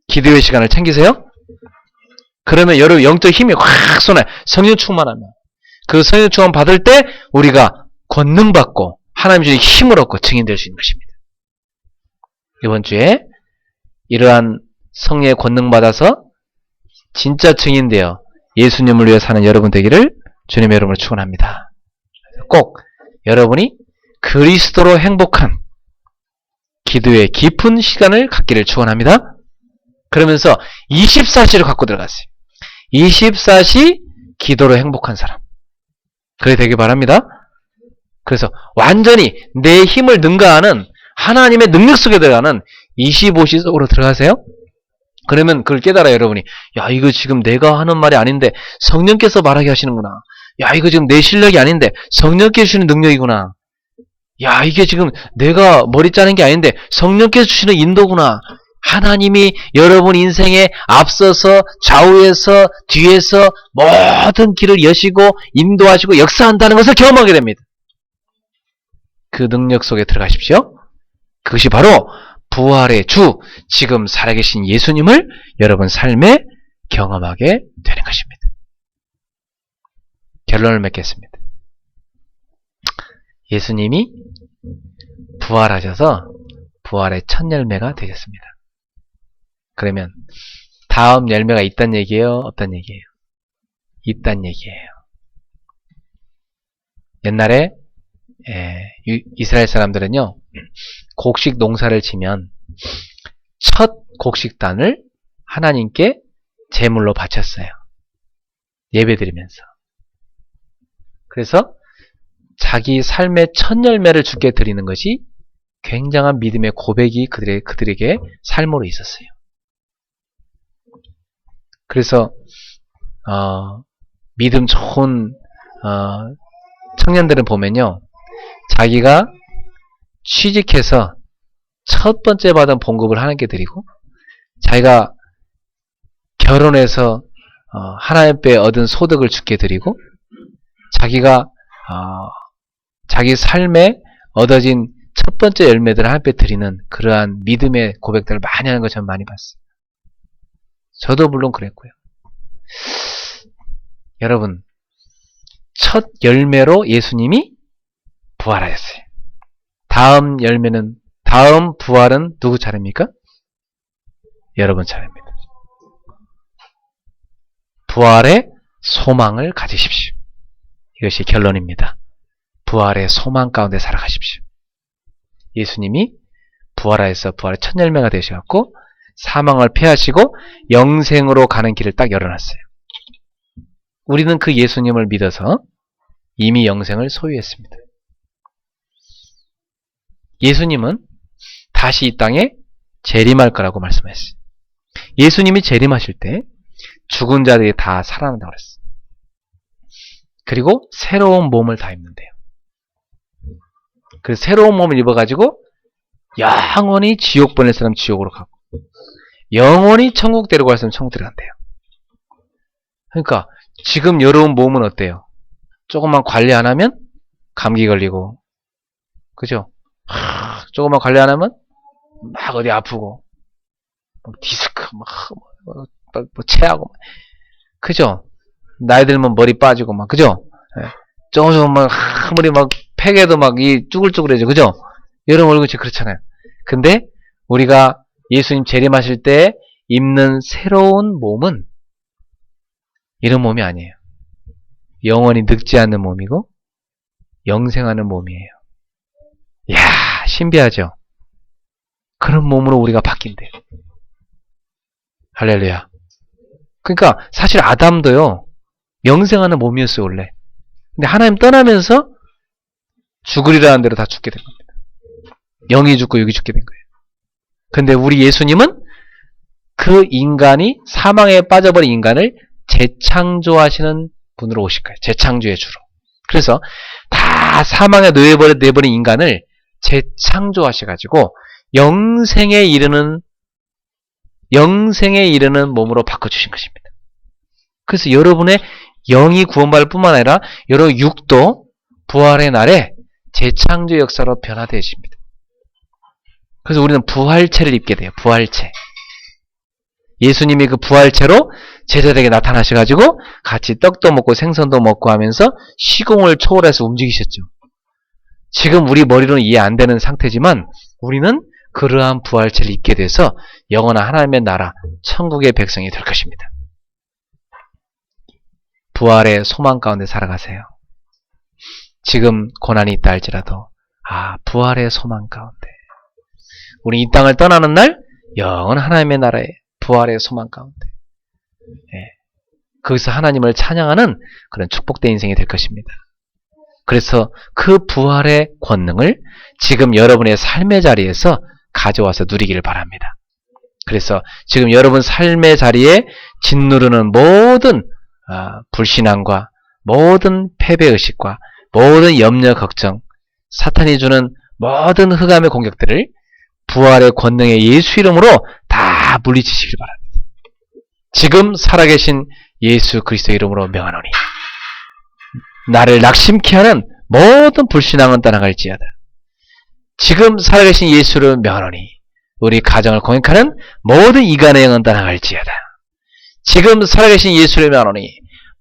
기도의 시간을 챙기세요. 그러면 여러분 영적 힘이 확 솟아요. 성령 충만하면. 그 성령 충만 받을 때 우리가 권능 받고 하나님 주신 힘을 얻고 증인될 수 있는 것입니다. 이번 주에 이러한 성령의 권능 받아서 진짜 증인되어 예수님을 위해 사는 여러분 되기를 주님의 이름으로 축원합니다. 꼭 여러분이 그리스도로 행복한 기도의 깊은 시간을 갖기를 축원합니다. 그러면서 24시를 갖고 들어갔어요. 24시 기도로 행복한 사람. 그래 되길 바랍니다. 그래서 완전히 내 힘을 능가하는 하나님의 능력 속에 들어가는 25시 속으로 들어가세요. 그러면 그걸 깨달아요, 여러분이. 야, 이거 지금 내가 하는 말이 아닌데 성령께서 말하게 하시는구나. 야, 이거 지금 내 실력이 아닌데 성령께서 주시는 능력이구나. 야, 이게 지금 내가 머리 짜는 게 아닌데 성령께서 주시는 인도구나. 하나님이 여러분 인생에 앞서서 좌우에서 뒤에서 모든 길을 여시고 인도하시고 역사한다는 것을 경험하게 됩니다. 그 능력 속에 들어가십시오. 그것이 바로 부활의 주, 지금 살아계신 예수님을 여러분 삶에 경험하게 되는 것입니다. 결론을 맺겠습니다. 예수님이 부활하셔서 부활의 첫 열매가 되셨습니다. 그러면 다음 열매가 있단 얘기예요? 없단 얘기예요? 있단 얘기예요. 옛날에 이스라엘 사람들은요, 곡식 농사를 지면 첫 곡식단을 하나님께 제물로 바쳤어요. 예배드리면서. 그래서 자기 삶의 첫 열매를 주께 드리는 것이 굉장한 믿음의 고백이 그들에게 삶으로 있었어요. 그래서 믿음 좋은 청년들은 보면요, 자기가 취직해서 첫 번째 받은 봉급을 하나님께 드리고, 자기가 결혼해서 하나님 앞에 얻은 소득을 주께 드리고, 자기가 자기 삶에 얻어진 첫 번째 열매들을 하나님 앞에 드리는 그러한 믿음의 고백들을 많이 하는 걸 저는 많이 봤어요. 저도 물론 그랬고요. 여러분, 첫 열매로 예수님이 부활하셨어요. 다음 열매는, 다음 부활은 누구 차례입니까? 여러분 차례입니다. 부활의 소망을 가지십시오. 이것이 결론입니다. 부활의 소망 가운데 살아가십시오. 예수님이 부활하여서 부활의 첫 열매가 되셔갖고 사망을 패하시고 영생으로 가는 길을 딱 열어놨어요. 우리는 그 예수님을 믿어서 이미 영생을 소유했습니다. 예수님은 다시 이 땅에 재림할 거라고 말씀했어요. 예수님이 재림하실 때 죽은 자들이 다 살아난다고 그랬어. 그리고 새로운 몸을 다 입는데요. 그래서 새로운 몸을 입어가지고 영원히 지옥 보낼 사람 지옥으로 가고 영원히 천국 데려갈 사람 천국 데려간대요. 그러니까 지금 여러분 몸은 어때요? 조금만 관리 안 하면 감기 걸리고, 그죠? 조금만 관리 안 하면 막 어디 아프고, 디스크 막 체하고, 그죠? 나이 들면 머리 빠지고 막, 그죠? 조금 막 아무리 막 팩에도 막 이 쭈글쭈글해져, 그죠? 여러분 얼굴이 그렇잖아요. 근데 우리가 예수님 재림하실 때 입는 새로운 몸은 이런 몸이 아니에요. 영원히 늙지 않는 몸이고 영생하는 몸이에요. 이야, 신비하죠? 그런 몸으로 우리가 바뀐대요. 할렐루야. 그러니까 사실 아담도요, 영생하는 몸이었어요, 원래. 근데 하나님 떠나면서 죽으리라는 대로 다 죽게 된 겁니다. 영이 죽고 육이 죽게 된 거예요. 근데 우리 예수님은 그 인간이, 사망에 빠져버린 인간을 재창조하시는 분으로 오실 거예요. 재창조의 주로. 그래서 다 사망에 내버린 인간을 재창조하셔가지고 영생에 이르는 몸으로 바꿔주신 것입니다. 그래서 여러분의 영이 구원받을 뿐만 아니라 여러분 육도 부활의 날에 재창조 역사로 변화되십니다. 그래서 우리는 부활체를 입게 돼요. 부활체. 예수님이 그 부활체로 제자들에게 나타나셔가지고 같이 떡도 먹고 생선도 먹고 하면서 시공을 초월해서 움직이셨죠. 지금 우리 머리로는 이해 안 되는 상태지만 우리는 그러한 부활체를 입게 돼서 영원한 하나님의 나라, 천국의 백성이 될 것입니다. 부활의 소망 가운데 살아가세요. 지금 고난이 있다 할지라도 부활의 소망 가운데 우리 이 땅을 떠나는 날 영원한 하나님의 나라의 부활의 소망 가운데 거기서 하나님을 찬양하는 그런 축복된 인생이 될 것입니다. 그래서 그 부활의 권능을 지금 여러분의 삶의 자리에서 가져와서 누리기를 바랍니다. 그래서 지금 여러분 삶의 자리에 짓누르는 모든 불신앙과 모든 패배의식과 모든 염려 걱정, 사탄이 주는 모든 흑암의 공격들을 부활의 권능의 예수 이름으로 다 물리치시길 바랍니다. 지금 살아계신 예수 그리스도 이름으로 명하노니 나를 낙심케 하는 모든 불신앙은 떠나갈지어다. 지금 살아계신 예수를 명하노니 우리 가정을 공격하는 모든 이간의 영은 떠나갈지어다. 지금 살아계신 예수를 명하노니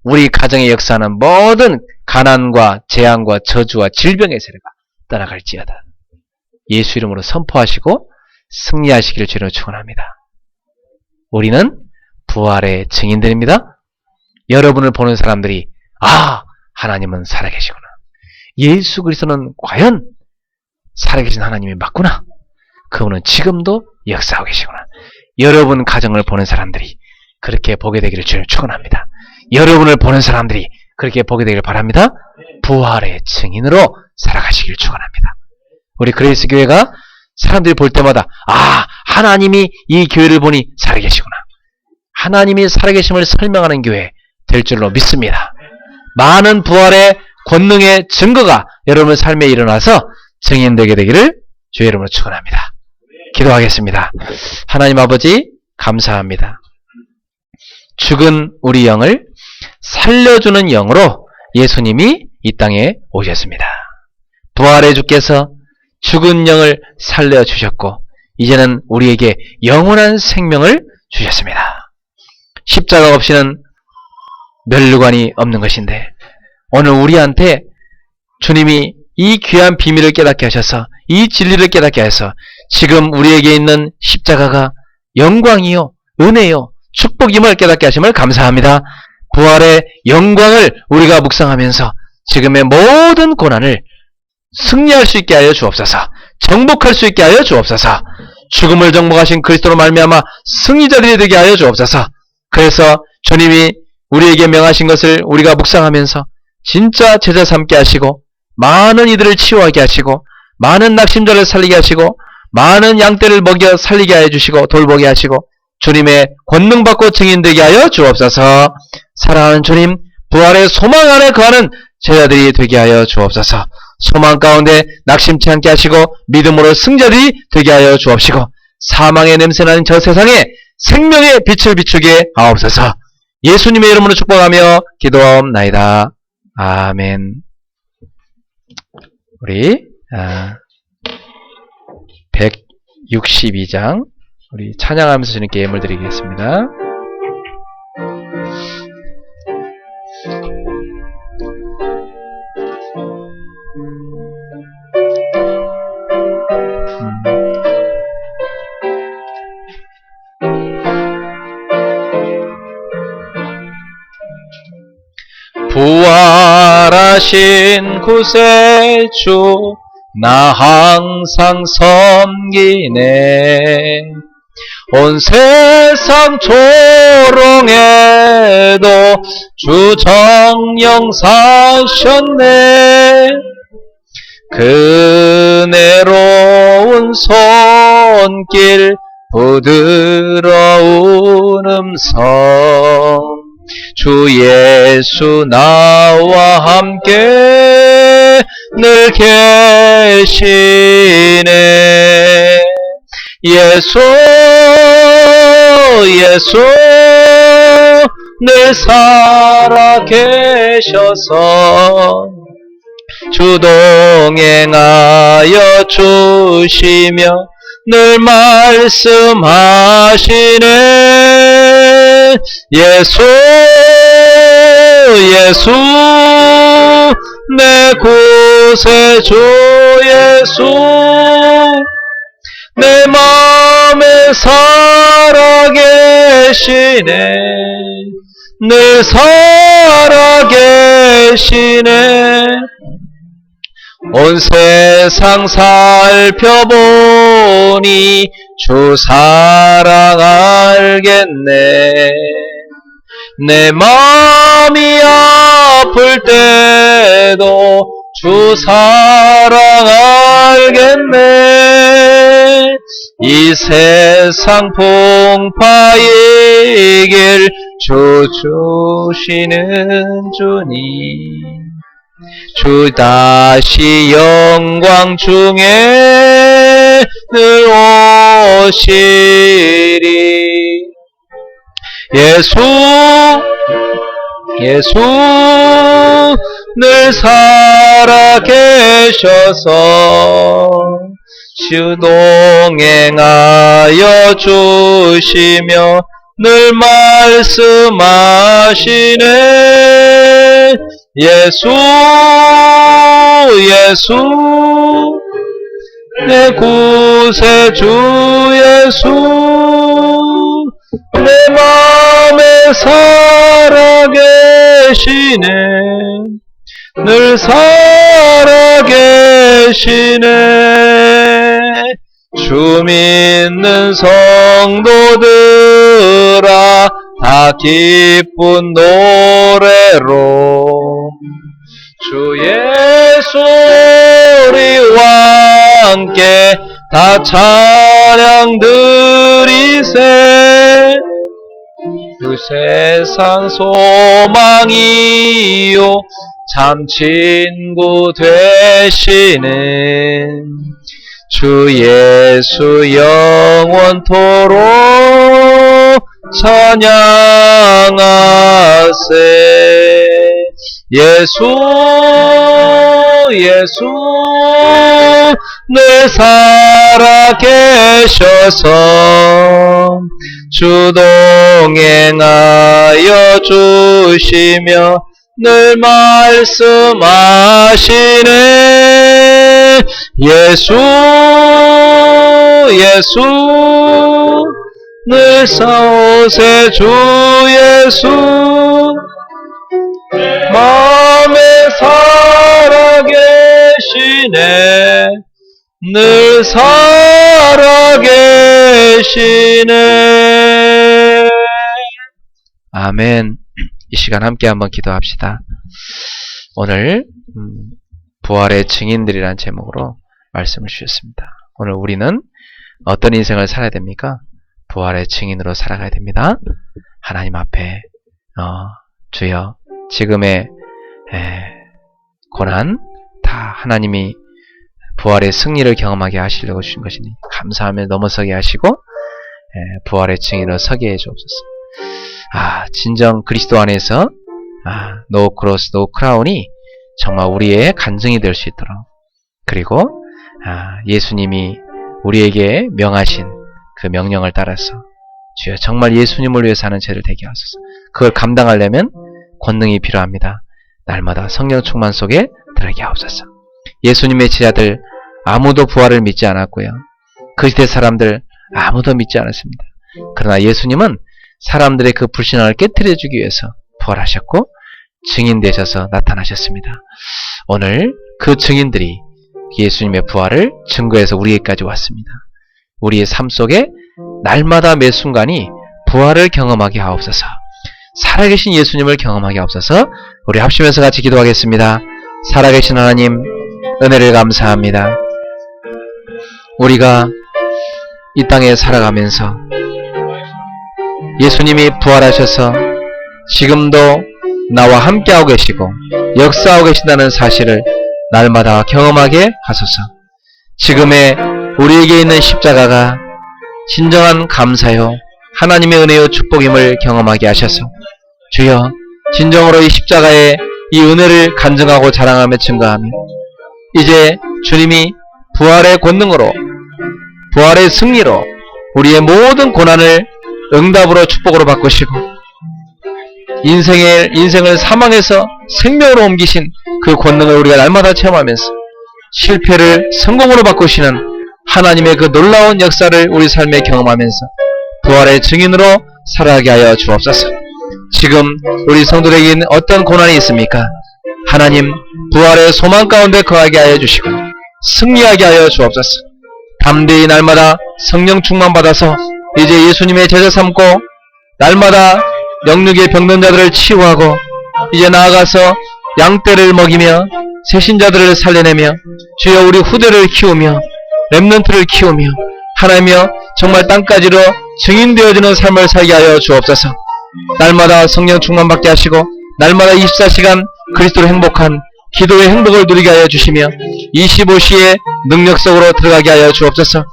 우리 가정에 역사하는 모든 가난과 재앙과 저주와 질병의 세례가 떠나갈지어다. 예수 이름으로 선포하시고 승리하시기를 주로 축원합니다. 우리는 부활의 증인들입니다. 여러분을 보는 사람들이 하나님은 살아계시구나. 예수 그리스도는 과연 살아계신 하나님이 맞구나. 그분은 지금도 역사하고 계시구나. 여러분 가정을 보는 사람들이 그렇게 보게 되기를 주로 축원합니다. 여러분을 보는 사람들이 그렇게 보게 되기를 바랍니다. 부활의 증인으로 살아가시기를 축원합니다. 우리 그레이스 교회가 사람들이 볼 때마다 하나님이 이 교회를 보니 살아계시구나. 하나님이 살아계심을 설명하는 교회 될 줄로 믿습니다. 많은 부활의 권능의 증거가 여러분의 삶에 일어나서 증인되게 되기를 주의 이름으로 축원합니다. 기도하겠습니다. 하나님 아버지 감사합니다. 죽은 우리 영을 살려주는 영으로 예수님이 이 땅에 오셨습니다. 부활의 주께서 죽은 영을 살려주셨고 이제는 우리에게 영원한 생명을 주셨습니다. 십자가 없이는 멸류관이 없는 것인데 오늘 우리한테 주님이 이 귀한 비밀을 깨닫게 하셔서 이 진리를 깨닫게 하셔서 지금 우리에게 있는 십자가가 영광이요 은혜요 축복임을 깨닫게 하심을 감사합니다. 부활의 영광을 우리가 묵상하면서 지금의 모든 고난을 승리할 수 있게 하여 주옵소서. 정복할 수 있게 하여 주옵소서. 죽음을 정복하신 그리스도로 말미암아 승리자들이 되게 하여 주옵소서. 그래서 주님이 우리에게 명하신 것을 우리가 묵상하면서 진짜 제자 삼게 하시고 많은 이들을 치유하게 하시고 많은 낙심자를 살리게 하시고 많은 양떼를 먹여 살리게 하여 주시고 돌보게 하시고 주님의 권능 받고 증인되게 하여 주옵소서. 사랑하는 주님, 부활의 소망 안에 거하는 제자들이 되게 하여 주옵소서. 소망 가운데 낙심치 않게 하시고 믿음으로 승자들이 되게 하여 주옵시고 사망의 냄새나는 저 세상에 생명의 빛을 비추게 하옵소서. 예수님의 이름으로 축복하며 기도하옵나이다. 아멘. 우리 162장 우리 찬양하면서 주님께 예물 드리겠습니다. 부활하신 구세주 나 항상 섬기네. 온 세상 조롱해도 주 정령 사셨네. 그네로운 손길 부드러운 음성 주 예수 나와 함께 늘 계시네. 예수 늘 살아 계셔서 주 동행하여 주시며 늘 말씀하시네. 예수 내 구세주 예수 내 마음에 살아계시네. 늘 살아계시네. 온 세상 살펴보니 주 사랑 알겠네. 내 마음이 아플 때도 주 사랑 알겠네. 이 세상 풍파의 길 주 주시는 주님 주 다시 영광 중에 늘 오시리. 예수 늘 살아 계셔서 주 동행하여 주시며 늘 말씀하시네. 예수 내 구세주 예수 내 마음에 살아계시네. 늘 살아계시네. 주 믿는 성도들아 다 기쁜 노래로 주 예수 우리와 함께 다 찬양 드리세. 그 세상 소망이요 참 친구 되시는 주 예수 영원토록 찬양하세. 예수 늘 살아 계셔서 주 동행하여 주시며 늘 말씀하시네. 예수 늘 사오세 주 예수 마음에 살아계시네. 늘 살아계시네. 아멘. 이 시간 함께 한번 기도합시다. 오늘 부활의 증인들이라는 제목으로 말씀을 주셨습니다. 오늘 우리는 어떤 인생을 살아야 됩니까? 부활의 증인으로 살아가야 됩니다. 하나님 앞에 주여 지금의 고난 다 하나님이 부활의 승리를 경험하게 하시려고 주신 것이니 감사하며 넘어서게 하시고 부활의 증인으로 서게 해주옵소서. 진정 그리스도 안에서 노 크로스 노 크라운이 정말 우리의 간증이 될 수 있도록, 그리고 예수님이 우리에게 명하신 그 명령을 따라서 주여 정말 예수님을 위해 사는 죄를 되게 하소서. 그걸 감당하려면 권능이 필요합니다. 날마다 성령 충만 속에 들어가게 하옵소서. 예수님의 제자들 아무도 부활을 믿지 않았고요. 그 시대 사람들 아무도 믿지 않았습니다. 그러나 예수님은 사람들의 그 불신앙을 깨트려주기 위해서 부활하셨고 증인 되셔서 나타나셨습니다. 오늘 그 증인들이 예수님의 부활을 증거해서 우리에게까지 왔습니다. 우리의 삶 속에 날마다 매 순간이 부활을 경험하게 하옵소서. 살아계신 예수님을 경험하게 하옵소서. 우리 합심해서 같이 기도하겠습니다. 살아계신 하나님, 은혜를 감사합니다. 우리가 이 땅에 살아가면서 예수님이 부활하셔서 지금도 나와 함께하고 계시고 역사하고 계신다는 사실을 날마다 경험하게 하소서. 지금의 우리에게 있는 십자가가 진정한 감사요 하나님의 은혜요 축복임을 경험하게 하셔서 주여 진정으로 이 십자가의 이 은혜를 간증하고 자랑하며 증거하며 이제 주님이 부활의 권능으로 부활의 승리로 우리의 모든 고난을 응답으로 축복으로 바꾸시고 인생을 사망에서 생명으로 옮기신 그 권능을 우리가 날마다 체험하면서 실패를 성공으로 바꾸시는 하나님의 그 놀라운 역사를 우리 삶에 경험하면서 부활의 증인으로 살아가게 하여 주옵소서. 지금 우리 성도들에게는 어떤 고난이 있습니까? 하나님 부활의 소망 가운데 거하게 하여 주시고 승리하게 하여 주옵소서. 담대히 날마다 성령 충만 받아서 이제 예수님의 제자 삼고 날마다 영육의 병든 자들을 치유하고 이제 나아가서 양떼를 먹이며 새신자들을 살려내며 주여 우리 후대를 키우며 렘넌트를 키우며 하나님이여 정말 땅까지로 증인되어지는 삶을 살게 하여 주옵소서. 날마다 성령 충만받게 하시고 날마다 24시간 그리스도로 행복한 기도의 행복을 누리게 하여 주시며 25시의 능력 속으로 들어가게 하여 주옵소서.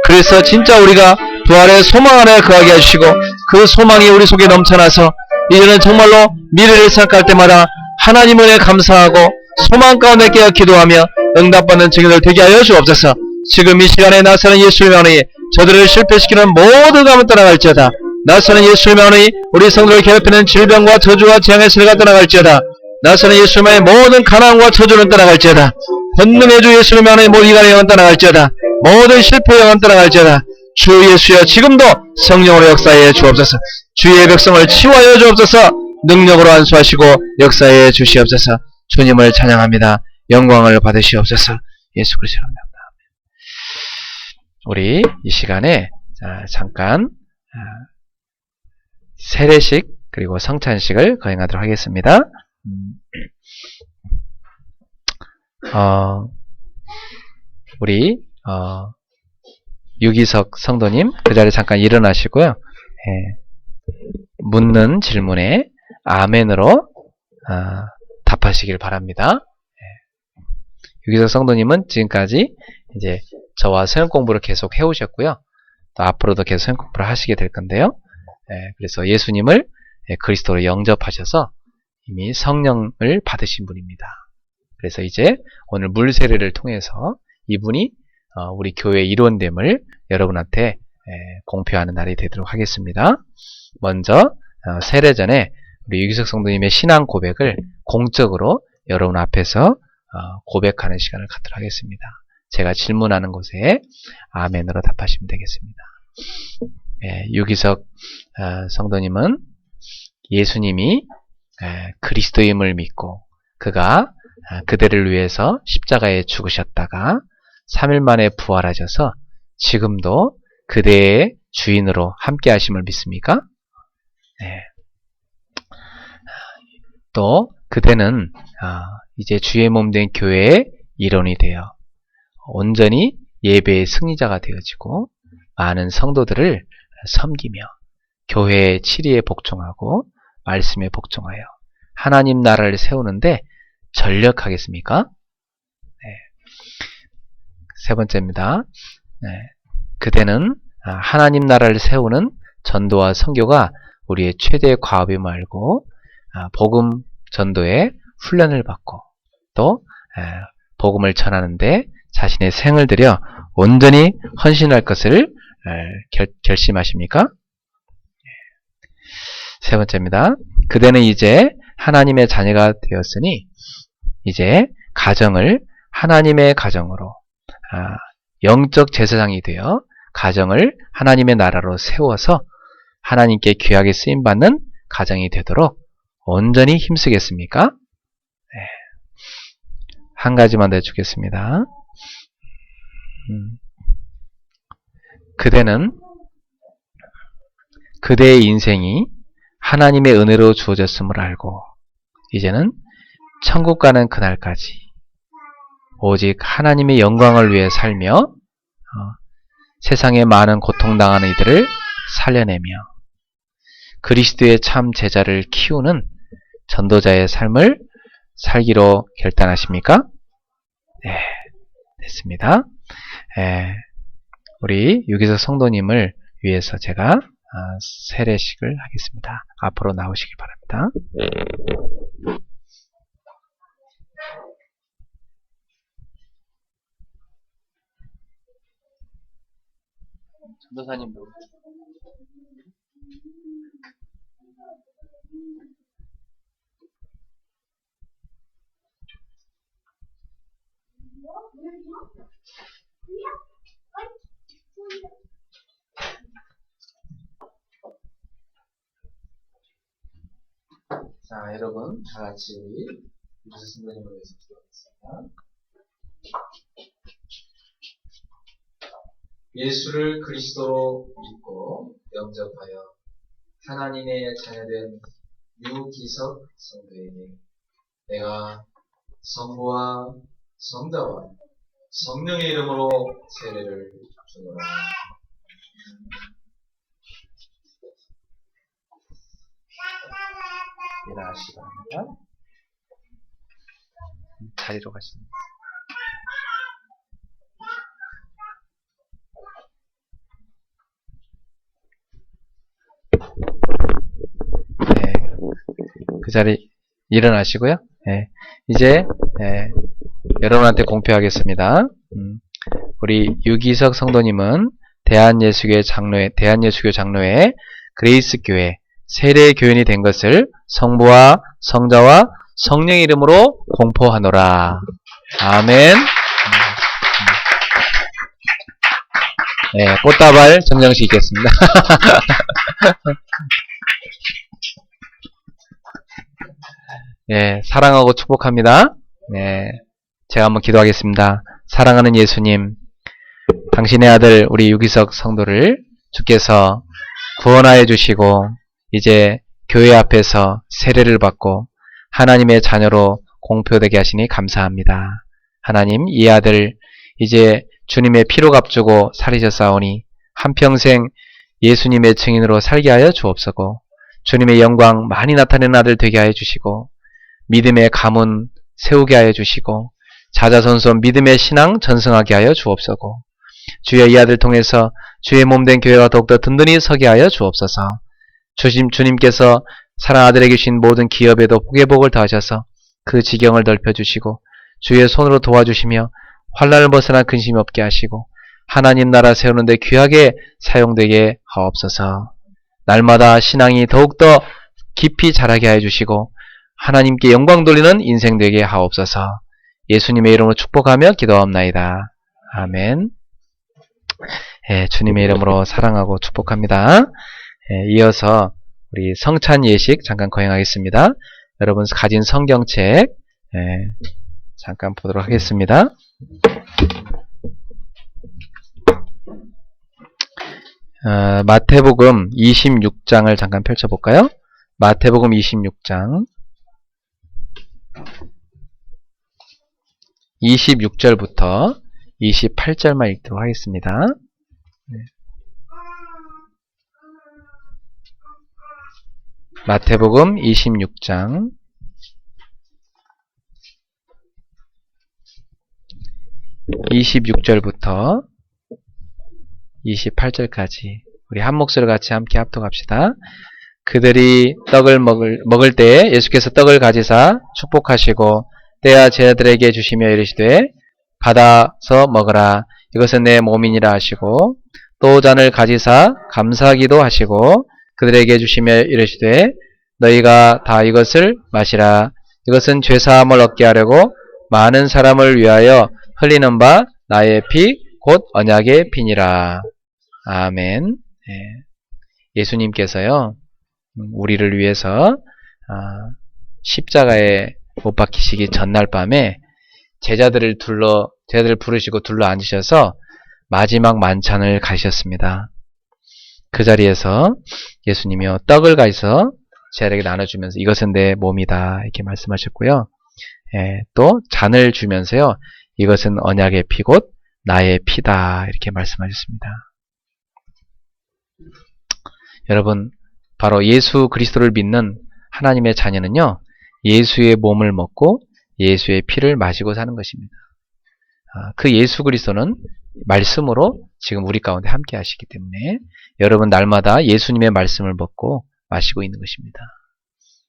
그래서 진짜 우리가 부활의 소망 안에 거하게 해주시고 그 소망이 우리 속에 넘쳐나서 이제는 정말로 미래를 생각할 때마다 하나님 은혜에 감사하고 소망 가운데 깨어 기도하며 응답받는 증인들 되게 하여 주옵소서. 지금 이 시간에 나서는 예수님의 안에 저들을 실패시키는 모든 감을 떠나갈지어다. 나서는 예수님의 안에 우리 성도를 괴롭히는 질병과 저주와 재앙의 세례가 떠나갈지어다. 나서는 예수님의 모든 가난과 저주는 떠나갈지어다. 권능의 주 예수님의 안에 모든 이간의 영은 떠나갈지어다. 모든 실패의 영은 떠나갈지어다. 주 예수여 지금도 성령으로 역사해 주옵소서. 주의 백성을 치유하여 주옵소서. 능력으로 안수하시고 역사해 주시옵소서. 주님을 찬양합니다. 영광을 받으시옵소서. 예수 그리스도로 합니다. 우리 이 시간에 잠깐 세례식 그리고 성찬식을 거행하도록 하겠습니다. 우리 유기석 성도님 그 자리에 잠깐 일어나시고요. 묻는 질문에 아멘으로 답하시길 바랍니다. 유기석 성도님은 지금까지 이제 저와 성경 공부를 계속 해오셨고요. 또 앞으로도 계속 성경 공부를 하시게 될 건데요. 그래서 예수님을 그리스도로 영접하셔서 이미 성령을 받으신 분입니다. 그래서 이제 오늘 물 세례를 통해서 이분이 우리 교회의 일원됨을 여러분한테 공표하는 날이 되도록 하겠습니다. 먼저 세례 전에 우리 유기석 성도님의 신앙 고백을 공적으로 여러분 앞에서 고백하는 시간을 갖도록 하겠습니다. 제가 질문하는 곳에 아멘으로 답하시면 되겠습니다. 유기석 성도님은 예수님이 그리스도임을 믿고 그가 그대를 위해서 십자가에 죽으셨다가 3일 만에 부활하셔서 지금도 그대의 주인으로 함께 하심을 믿습니까? 또 그대는 이제 주의 몸 된 교회의 일원이 되어 온전히 예배의 승리자가 되어지고 많은 성도들을 섬기며 교회의 치리에 복종하고 말씀에 복종하여 하나님 나라를 세우는데 전력하겠습니까? 네. 세 번째입니다. 네. 그대는 하나님 나라를 세우는 전도와 선교가 우리의 최대 과업임을 알고 복음 전도에 훈련을 받고 또 복음을 전하는데 자신의 생을 들여 온전히 헌신할 것을 결심하십니까? 세 번째입니다. 그대는 이제 하나님의 자녀가 되었으니 이제 가정을 하나님의 가정으로 영적 제사장이 되어 가정을 하나님의 나라로 세워서 하나님께 귀하게 쓰임받는 가정이 되도록 온전히 힘쓰겠습니까? 네. 한 가지만 더 해주겠습니다. 그대는 그대의 인생이 하나님의 은혜로 주어졌음을 알고 이제는 천국 가는 그날까지 오직 하나님의 영광을 위해 살며 세상에 많은 고통당하는 이들을 살려내며 그리스도의 참 제자를 키우는 전도자의 삶을 살기로 결단하십니까? 네, 됐습니다. 우리 유기석 성도님을 위해서 제가 세례식을 하겠습니다. 앞으로 나오시기 바랍니다. 전도사님 자, 여러분 다 같이 유기석 성도님을 위해서 기도하겠습니다. 예수를 그리스도로 믿고 영접하여 하나님의 자녀된 유기석 성도에게 내가 성부와 성자와 성령의 이름으로 세례를 주노라. 일어나시기 바랍니다. 자리로 가십니다. 네, 그 자리 일어나시고요. 네, 이제 여러분한테 공표하겠습니다. 우리 유기석 성도님은 대한예수교 장로회 그레이스 교회 세례 교인이 된 것을 성부와 성자와 성령의 이름으로 공포하노라. 아멘. 네, 꽃다발 정정식 있겠습니다. 네, 사랑하고 축복합니다. 네, 제가 한번 기도하겠습니다. 사랑하는 예수님, 당신의 아들 우리 유기석 성도를 주께서 구원하여 주시고 이제 교회 앞에서 세례를 받고 하나님의 자녀로 공표되게 하시니 감사합니다. 하나님, 이 아들 이제 주님의 피로 값주고 살리셨사오니 한평생 예수님의 증인으로 살게 하여 주옵소고 주님의 영광 많이 나타내는 아들 되게 하여 주시고 믿음의 가문 세우게 하여 주시고 자자손손 믿음의 신앙 전승하게 하여 주옵소고 주여 이 아들 통해서 주의 몸된 교회가 더욱더 든든히 서게 하여 주옵소서. 주님께서 사랑 아들에게 주신 모든 기업에도 복의 복을 더하셔서 그 지경을 넓혀주시고 주의 손으로 도와주시며 환난을 벗어나 근심이 없게 하시고 하나님 나라 세우는데 귀하게 사용되게 하옵소서. 날마다 신앙이 더욱더 깊이 자라게 하여 주시고 하나님께 영광 돌리는 인생 되게 하옵소서. 예수님의 이름으로 축복하며 기도하옵나이다. 아멘. 주님의 이름으로 사랑하고 축복합니다. 이어서 우리 성찬 예식 잠깐 거행하겠습니다. 여러분 가진 성경책 잠깐 보도록 하겠습니다. 마태복음 26장을 잠깐 펼쳐볼까요? 마태복음 26장 26절부터 28절만 읽도록 하겠습니다. 마태복음 26장 26절부터 28절까지 우리 한 목소리로 같이 함께 합독합시다. 그들이 떡을 먹을 때 예수께서 떡을 가지사 축복하시고 떼어 제자들에게 주시며 이르시되 받아서 먹으라 이것은 내 몸이니라 하시고 또 잔을 가지사 감사하기도 하시고 그들에게 주시며 이르시되 너희가 다 이것을 마시라 이것은 죄사함을 얻게 하려고 많은 사람을 위하여 흘리는 바 나의 피 곧 언약의 피니라. 아멘. 예수님께서요 우리를 위해서 십자가에 못 박히시기 전날 밤에 제자들을 부르시고 둘러 앉으셔서 마지막 만찬을 가셨습니다. 그 자리에서 예수님이요 떡을 가져서 제자들에게 나눠주면서 이것은 내 몸이다 이렇게 말씀하셨고요. 또 잔을 주면서요 이것은 언약의 피 곧 나의 피다 이렇게 말씀하셨습니다. 여러분 바로 예수 그리스도를 믿는 하나님의 자녀는요 예수의 몸을 먹고 예수의 피를 마시고 사는 것입니다. 그 예수 그리스도는 말씀으로 지금 우리 가운데 함께 하시기 때문에 여러분 날마다 예수님의 말씀을 먹고 마시고 있는 것입니다.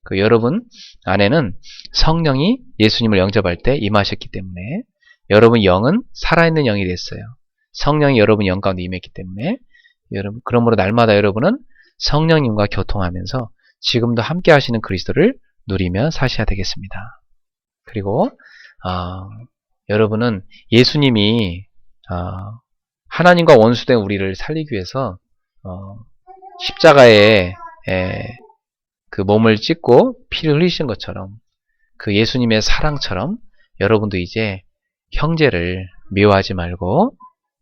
그 여러분 안에는 성령이 예수님을 영접할 때 임하셨기 때문에 여러분 영은 살아있는 영이 됐어요. 성령이 여러분 영 가운데 임했기 때문에 여러분 그러므로 날마다 여러분은 성령님과 교통하면서 지금도 함께 하시는 그리스도를 누리며 사셔야 되겠습니다. 그리고 여러분은 예수님이 하나님과 원수된 우리를 살리기 위해서 십자가에 그 몸을 찢고 피를 흘리신 것처럼 그 예수님의 사랑처럼 여러분도 이제 형제를 미워하지 말고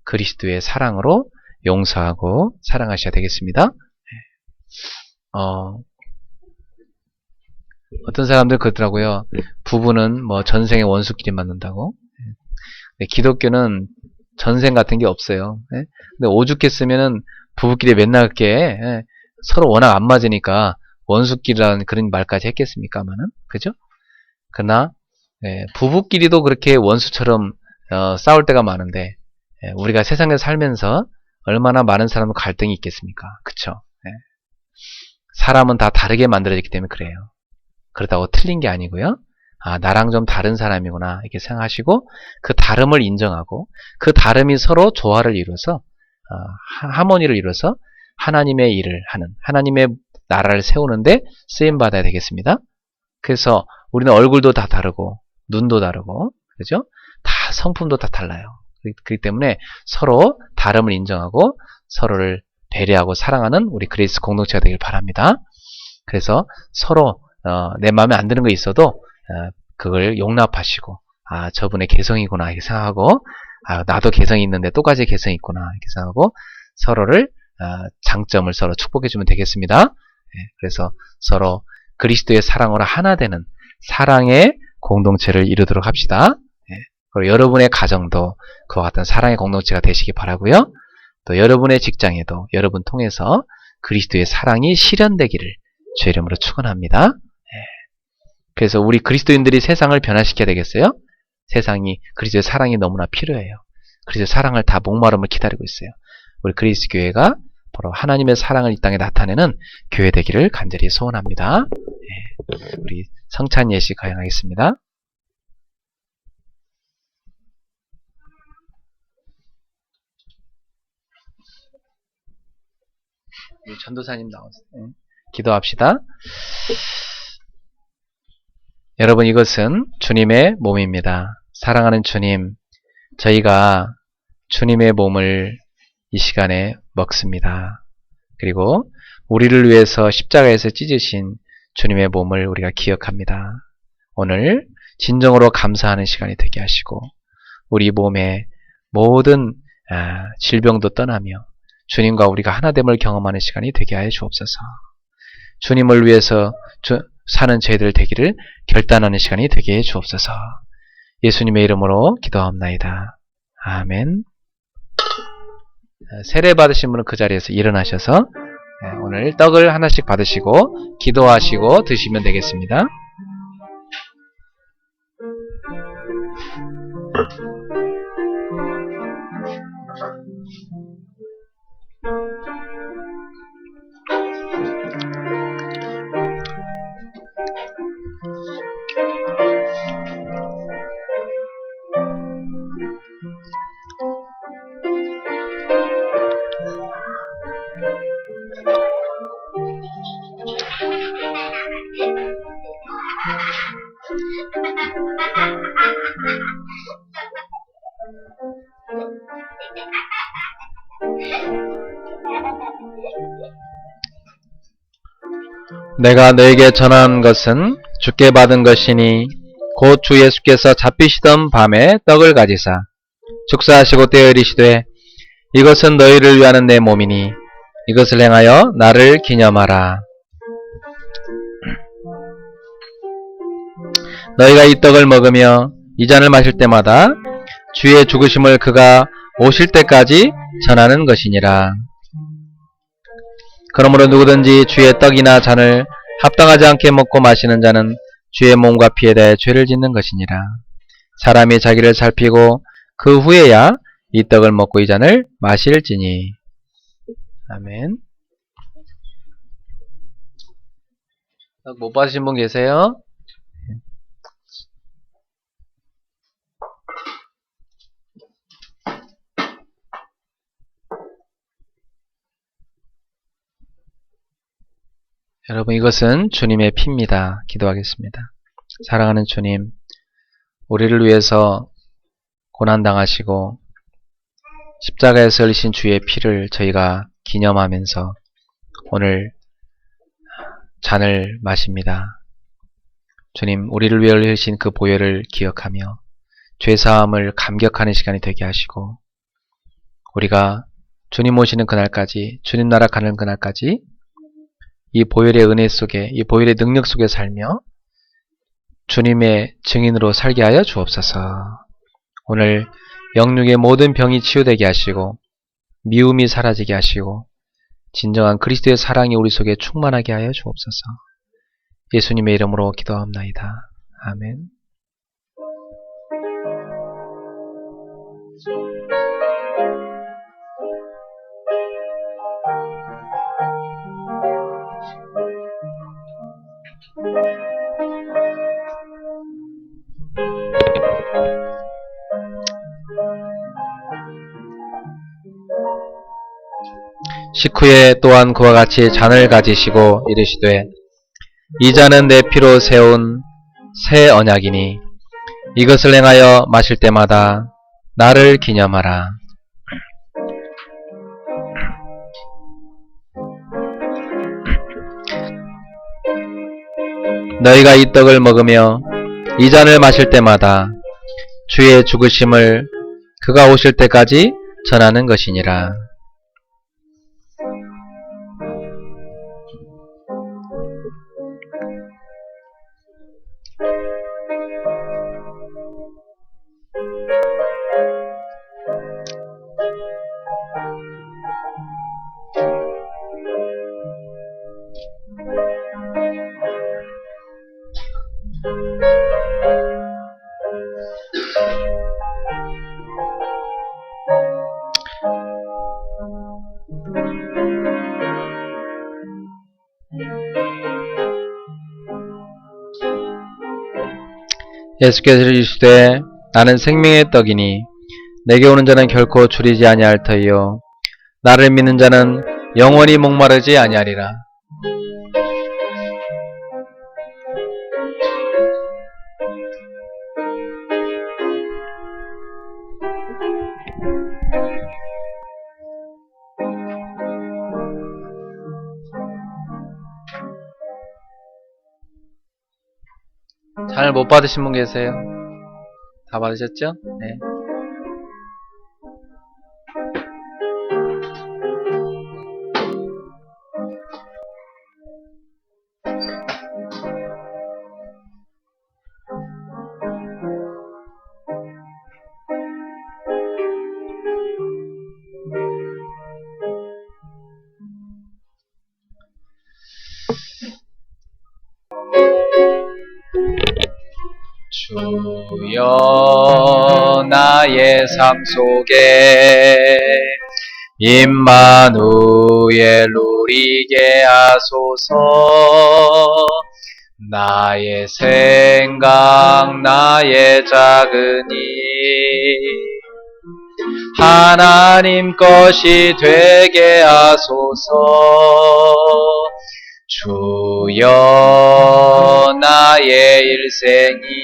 그리스도의 사랑으로 용서하고 사랑하셔야 되겠습니다. 어떤 사람들 그러더라고요. 부부는 뭐 전생에 원수끼리 만난다고. 기독교는 전생 같은 게 없어요. 근데 오죽했으면은 부부끼리 맨날 이렇게 서로 워낙 안 맞으니까 원수끼리라는 그런 말까지 했겠습니까마는 그죠? 그러나 부부끼리도 그렇게 원수처럼 싸울 때가 많은데 우리가 세상에 살면서 얼마나 많은 사람과 갈등이 있겠습니까? 그쵸? 사람은 다 다르게 만들어졌기 때문에 그래요. 그렇다고 틀린 게 아니고요. 나랑 좀 다른 사람이구나 이렇게 생각하시고 그 다름을 인정하고 그 다름이 서로 조화를 이루어서 하모니를 이루어서 하나님의 일을 하는 하나님의 나라를 세우는데 쓰임받아야 되겠습니다. 그래서 우리는 얼굴도 다 다르고 눈도 다르고 그죠? 다 성품도 다 달라요. 그렇기 때문에 서로 다름을 인정하고 서로를 배려하고 사랑하는 우리 그리스 공동체가 되길 바랍니다. 그래서 서로 내 마음에 안 드는 거 있어도 그걸 용납하시고 저분의 개성이구나 이렇게 생각하고 나도 개성이 있는데 똑같이 개성이 있구나 이렇게 생각하고 서로를 장점을 서로 축복해주면 되겠습니다. 그래서 서로 그리스도의 사랑으로 하나 되는 사랑의 공동체를 이루도록 합시다. 그리고 여러분의 가정도 그와 같은 사랑의 공동체가 되시기 바라고요. 또 여러분의 직장에도 여러분 통해서 그리스도의 사랑이 실현되기를 주의 이름으로 축원합니다. 그래서 우리 그리스도인들이 세상을 변화시켜야 되겠어요? 세상이 그리스도의 사랑이 너무나 필요해요. 그리스도의 사랑을 다 목마름을 기다리고 있어요. 우리 그리스도 교회가 바로 하나님의 사랑을 이 땅에 나타내는 교회 되기를 간절히 소원합니다. 우리 성찬 예식 가행하겠습니다. 우리 전도사님 나오세요. 기도합시다. 여러분 이것은 주님의 몸입니다. 사랑하는 주님, 저희가 주님의 몸을 이 시간에 먹습니다. 그리고 우리를 위해서 십자가에서 찢으신 주님의 몸을 우리가 기억합니다. 오늘 진정으로 감사하는 시간이 되게 하시고 우리 몸의 모든 질병도 떠나며 주님과 우리가 하나됨을 경험하는 시간이 되게 하여 주옵소서. 주님을 위해서 사는 저희들 되기를 결단하는 시간이 되게 해 주옵소서. 예수님의 이름으로 기도합나이다. 아멘. 세례 받으신 분은 그 자리에서 일어나셔서 오늘 떡을 하나씩 받으시고 기도하시고 드시면 되겠습니다. 내가 너에게 전한 것은 주께 받은 것이니 곧 주 예수께서 잡히시던 밤에 떡을 가지사 축사하시고 떼어 이르시되 이것은 너희를 위하는 내 몸이니 이것을 행하여 나를 기념하라. 너희가 이 떡을 먹으며 이 잔을 마실 때마다 주의 죽으심을 그가 오실 때까지 전하는 것이니라. 그러므로 누구든지 주의 떡이나 잔을 합당하지 않게 먹고 마시는 자는 주의 몸과 피에 대해 죄를 짓는 것이니라. 사람이 자기를 살피고 그 후에야 이 떡을 먹고 이 잔을 마실지니. 아멘. 떡 못 받으신 분 계세요? 여러분, 이것은 주님의 피입니다. 기도하겠습니다. 사랑하는 주님, 우리를 위해서 고난당하시고 십자가에서 흘리신 주의 피를 저희가 기념하면서 오늘 잔을 마십니다. 주님, 우리를 위해 흘리신 그 보혈을 기억하며 죄사함을 감격하는 시간이 되게 하시고 우리가 주님 오시는 그날까지, 주님 나라 가는 그날까지 이 보혈의 은혜 속에, 이 보혈의 능력 속에 살며 주님의 증인으로 살게 하여 주옵소서. 오늘 영육의 모든 병이 치유되게 하시고 미움이 사라지게 하시고 진정한 그리스도의 사랑이 우리 속에 충만하게 하여 주옵소서. 예수님의 이름으로 기도합나이다. 아멘. 식후에 또한 그와 같이 잔을 가지시고 이르시되 이 잔은 내 피로 세운 새 언약이니 이것을 행하여 마실 때마다 나를 기념하라. 너희가 이 떡을 먹으며 이 잔을 마실 때마다 주의 죽으심을 그가 오실 때까지 전하는 것이니라. 예수께서 이르시되 나는 생명의 떡이니 내게 오는 자는 결코 줄이지 아니할 터이요 나를 믿는 자는 영원히 목마르지 아니하리라. 잘 못 받으신 분 계세요? 다 받으셨죠? 네. 주여 나의 삶 속에 임마누엘 누리게 하소서. 나의 생각 나의 작은 일 하나님 것이 되게 하소서. 주여 나의 일생이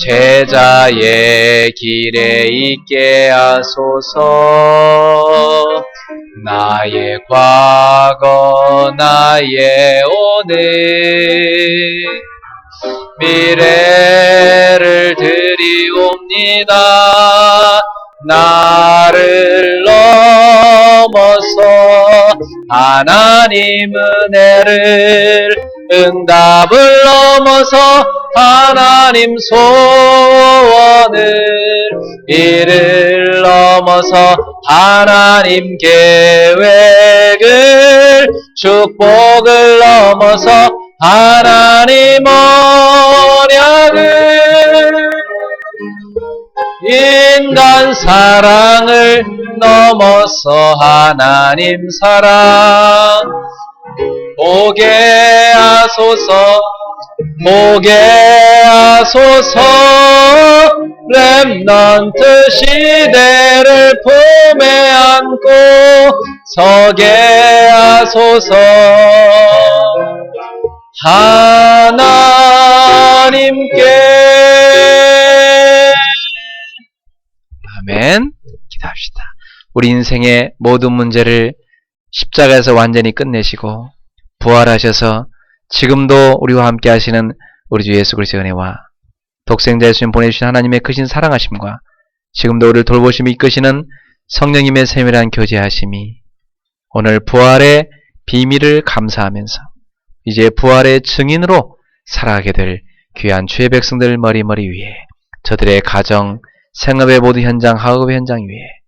제자의 길에 있게 하소서. 나의 과거 나의 오늘 미래를 드리옵니다. 나를 넘어서 하나님 은혜를 응답을 넘어서 하나님 소원을 이를 넘어서 하나님 계획을 축복을 넘어서 하나님 언약을 인간 사랑을 넘어서 하나님 사랑 보게 하소서. 보게 하소서. 렘넌트 시대를 품에 안고 서게 하소서. 하나님께. 아멘. 기도합시다. 우리 인생의 모든 문제를 십자가에서 완전히 끝내시고 부활하셔서 지금도 우리와 함께 하시는 우리 주 예수 그리스도의 은혜와 독생자 예수님 보내주신 하나님의 크신 사랑하심과 지금도 우리를 돌보시며 이끄시는 성령님의 세밀한 교제하심이 오늘 부활의 비밀을 감사하면서 이제 부활의 증인으로 살아가게 될 귀한 주의 백성들 머리머리 위에 저들의 가정, 생업의 모든 현장, 학업의 현장 위에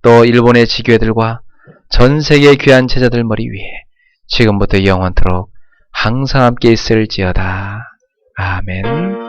또 일본의 지교회들과 전 세계의 귀한 제자들 머리 위에 지금부터 영원토록 항상 함께 있을지어다. 아멘.